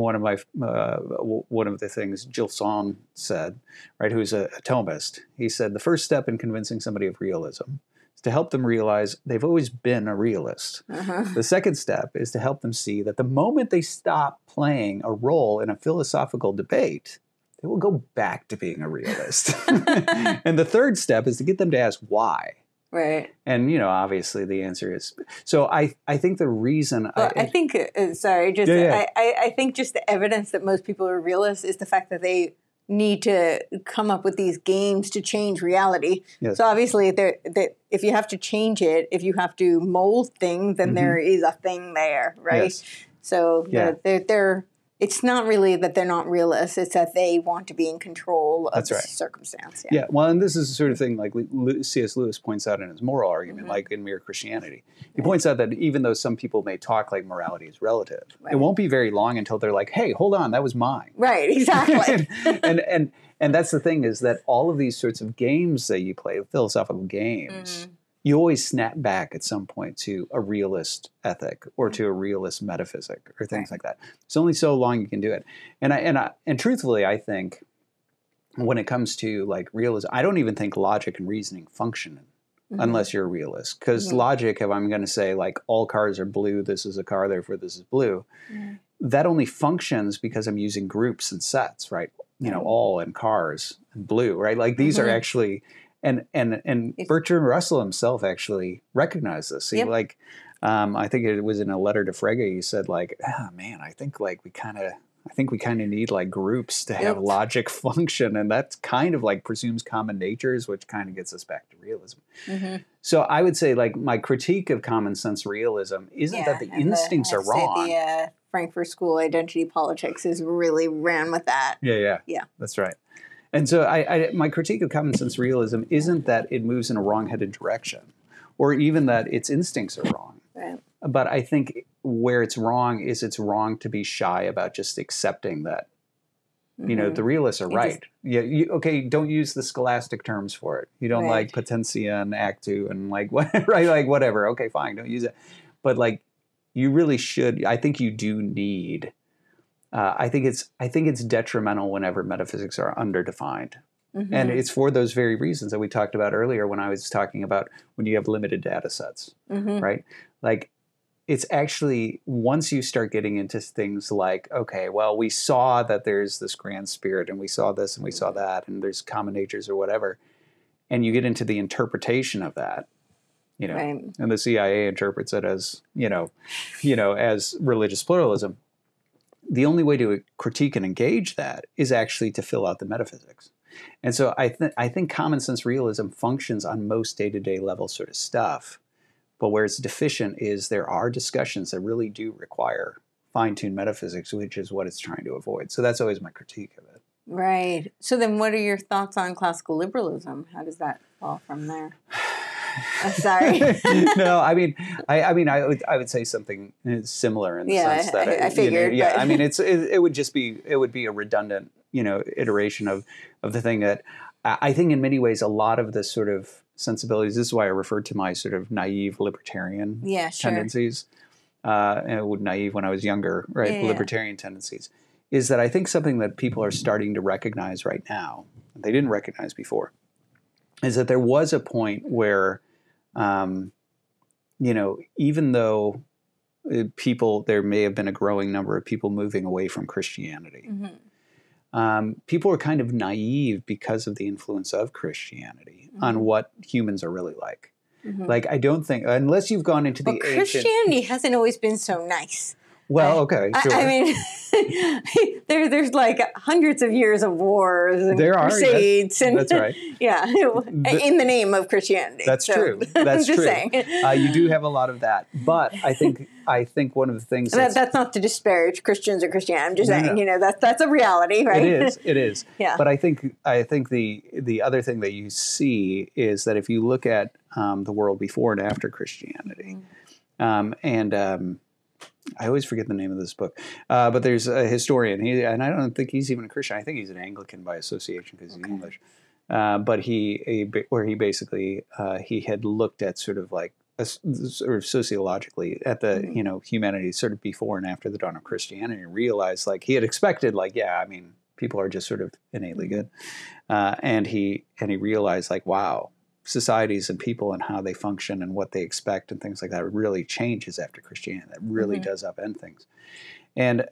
Speaker 2: things Gilson said, right, who's a Thomist, he said the first step in convincing somebody of realism is to help them realize they've always been a realist. Uh-huh. The second step is to help them see that the moment they stop playing a role in a philosophical debate, they will go back to being a realist. And the third step is to get them to ask why. Right. And, obviously the answer is, so I think the reason
Speaker 1: I think just the evidence that most people are realists is the fact that they need to come up with these games to change reality. Yes. So obviously if you have to change it, if you have to mold things, then mm-hmm. there is a thing there, right? Yes. So they're it's not really that they're not realists, it's that they want to be in control of the circumstance.
Speaker 2: Yeah. Well, and this is the sort of thing like C.S. Lewis points out in his moral argument, mm-hmm. like in Mere Christianity. He points out that even though some people may talk like morality is relative, it won't be very long until they're like, hey, hold on, that was mine.
Speaker 1: Right, exactly.
Speaker 2: and that's the thing, is that all of these sorts of games that you play, philosophical games, mm-hmm. you always snap back at some point to a realist ethic or to a realist metaphysic or things like that. It's only so long you can do it. And truthfully, I think when it comes to like realism, I don't even think logic and reasoning function unless you're a realist. Because logic, if I'm going to say like all cars are blue, this is a car, therefore this is blue, that only functions because I'm using groups and sets, right? You know, all and cars and blue, right? Like these are actually, and Bertrand Russell himself actually recognized this. He like, I think it was in a letter to Frege, he said like, oh, man, I think we kind of need like groups to have logic function. And that's kind of like presumes common natures, which kind of gets us back to realism. So I would say like my critique of common sense realism isn't that the instincts are wrong.
Speaker 1: The Frankfurt School identity politics is really ran with that.
Speaker 2: Yeah. That's right. And so my critique of common sense realism isn't that it moves in a wrong-headed direction or even that its instincts are wrong.
Speaker 1: Right.
Speaker 2: But I think where it's wrong is it's wrong to be shy about just accepting that, you know, the realists are right. Okay, don't use the scholastic terms for it. You don't like potentia and actu and like what, right? Like whatever. Okay, fine, don't use it. But like you really should. I think you do need. I think it's detrimental whenever metaphysics are underdefined. And it's for those very reasons that we talked about earlier when I was talking about when you have limited data sets, right? Like it's actually, once you start getting into things like, okay, well, we saw that there's this grand spirit and we saw this and we saw that and there's common natures or whatever, and you get into the interpretation of that, you know, and the CIA interprets it as, you know, as religious pluralism. The only way to critique and engage that is actually to fill out the metaphysics. And so I think common sense realism functions on most day-to-day level sort of stuff. But where it's deficient is there are discussions that really do require fine-tuned metaphysics, which is what it's trying to avoid. So that's always my critique of it.
Speaker 1: Right. So then what are your thoughts on classical liberalism? How does that fall from there? I'm sorry.
Speaker 2: No, I mean, I would say something similar in the sense that
Speaker 1: I figured.
Speaker 2: You know, I mean, it would be a redundant, you know, iteration of the thing that I think in many ways a lot of the sort of sensibilities. This is why I referred to my sort of naive libertarian tendencies. And naive when I was younger, right? Libertarian tendencies is that I think something that people are starting to recognize right now, they didn't recognize before, is that there was a point where, you know, even though there may have been a growing number of people moving away from Christianity, people were kind of naive because of the influence of Christianity on what humans are really like. Like, I don't think, unless you've gone into the
Speaker 1: Christianity hasn't always been so nice.
Speaker 2: Well, okay, sure.
Speaker 1: I mean, there's like hundreds of years of wars and crusades.
Speaker 2: That's right.
Speaker 1: Yeah, in the name of Christianity.
Speaker 2: That's true. That's true.
Speaker 1: Saying.
Speaker 2: You do have a lot of that. But I think one of the things
Speaker 1: that's not to disparage Christians or Christianity. I'm just saying, you know, that's a reality, right?
Speaker 2: It is. Yeah. But I think the other thing that you see is that if you look at the world before and after Christianity, I always forget the name of this book, but there's a historian, and I don't think he's even a Christian. I think he's an Anglican by association because he's English. But he basically he had looked at sort of like sort of sociologically at the you know humanities sort of before and after the dawn of Christianity, and realized like he had expected like I mean people are just sort of innately good, and he realized like wow. Societies and people and how they function and what they expect and things like that really changes after Christianity. That really does upend things. And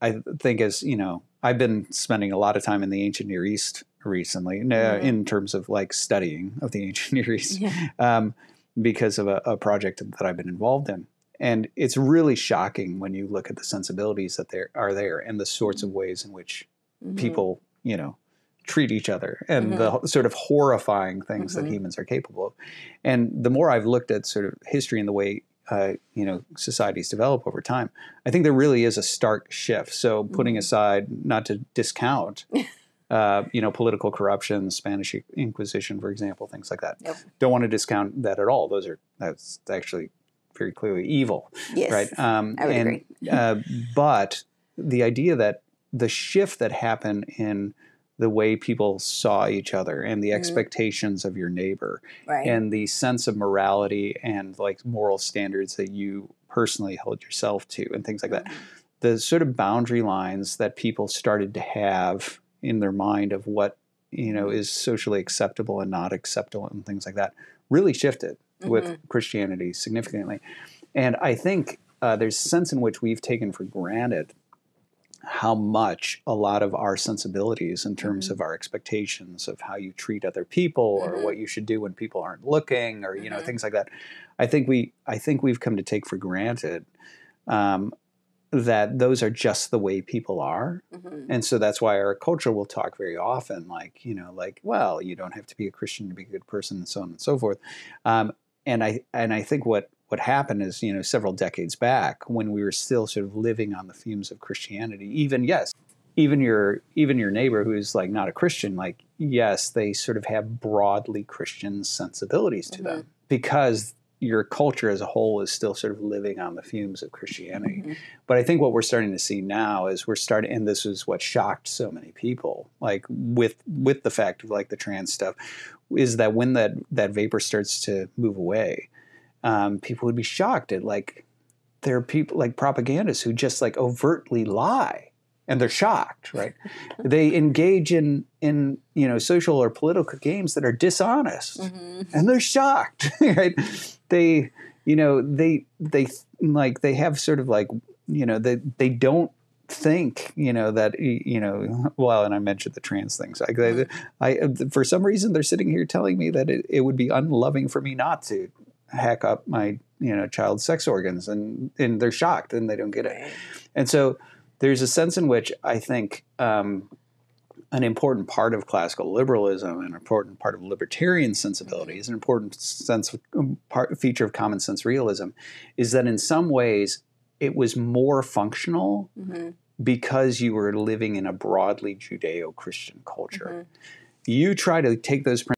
Speaker 2: I think as, you know, I've been spending a lot of time in the ancient Near East recently in terms of like studying of the ancient Near East because of a project that I've been involved in. And it's really shocking when you look at the sensibilities that are there and the sorts of ways in which people, you know, treat each other and the sort of horrifying things that humans are capable of. And the more I've looked at sort of history and the way, you know, societies develop over time, I think there really is a stark shift. So putting aside, not to discount, you know, political corruption, Spanish Inquisition, for example, things like that. Don't want to discount that at all. That's actually very clearly evil. Yes, right? I would agree. But the idea that the shift that happened in the way people saw each other and the expectations of your neighbor and the sense of morality and like moral standards that you personally held yourself to and things like that. The sort of boundary lines that people started to have in their mind of what is socially acceptable and not acceptable and things like that really shifted with Christianity significantly. And I think there's a sense in which we've taken for granted how much a lot of our sensibilities in terms of our expectations of how you treat other people or what you should do when people aren't looking or, things like that. I think we've come to take for granted that those are just the way people are. And so that's why our culture will talk very often like, well, you don't have to be a Christian to be a good person and so on and so forth. And I think what happened is, several decades back when we were still sort of living on the fumes of Christianity, even your neighbor who's like not a Christian, like, yes, they sort of have broadly Christian sensibilities to them because your culture as a whole is still sort of living on the fumes of Christianity. But I think what we're starting to see now is and this is what shocked so many people, like with the fact of like the trans stuff, is that when that vapor starts to move away, people would be shocked at like there are people like propagandists who just like overtly lie, and they're shocked, right? They engage in social or political games that are dishonest, and they're shocked, right? They have sort of like they don't think that well, and I mentioned the trans things. I for some reason they're sitting here telling me that it would be unloving for me not to hack up my child's sex organs, and they're shocked and they don't get it. And so there's a sense in which I think an important part of classical liberalism, an important part of libertarian sensibilities, an important feature of common sense realism, is that in some ways it was more functional because you were living in a broadly Judeo-Christian culture. You try to take those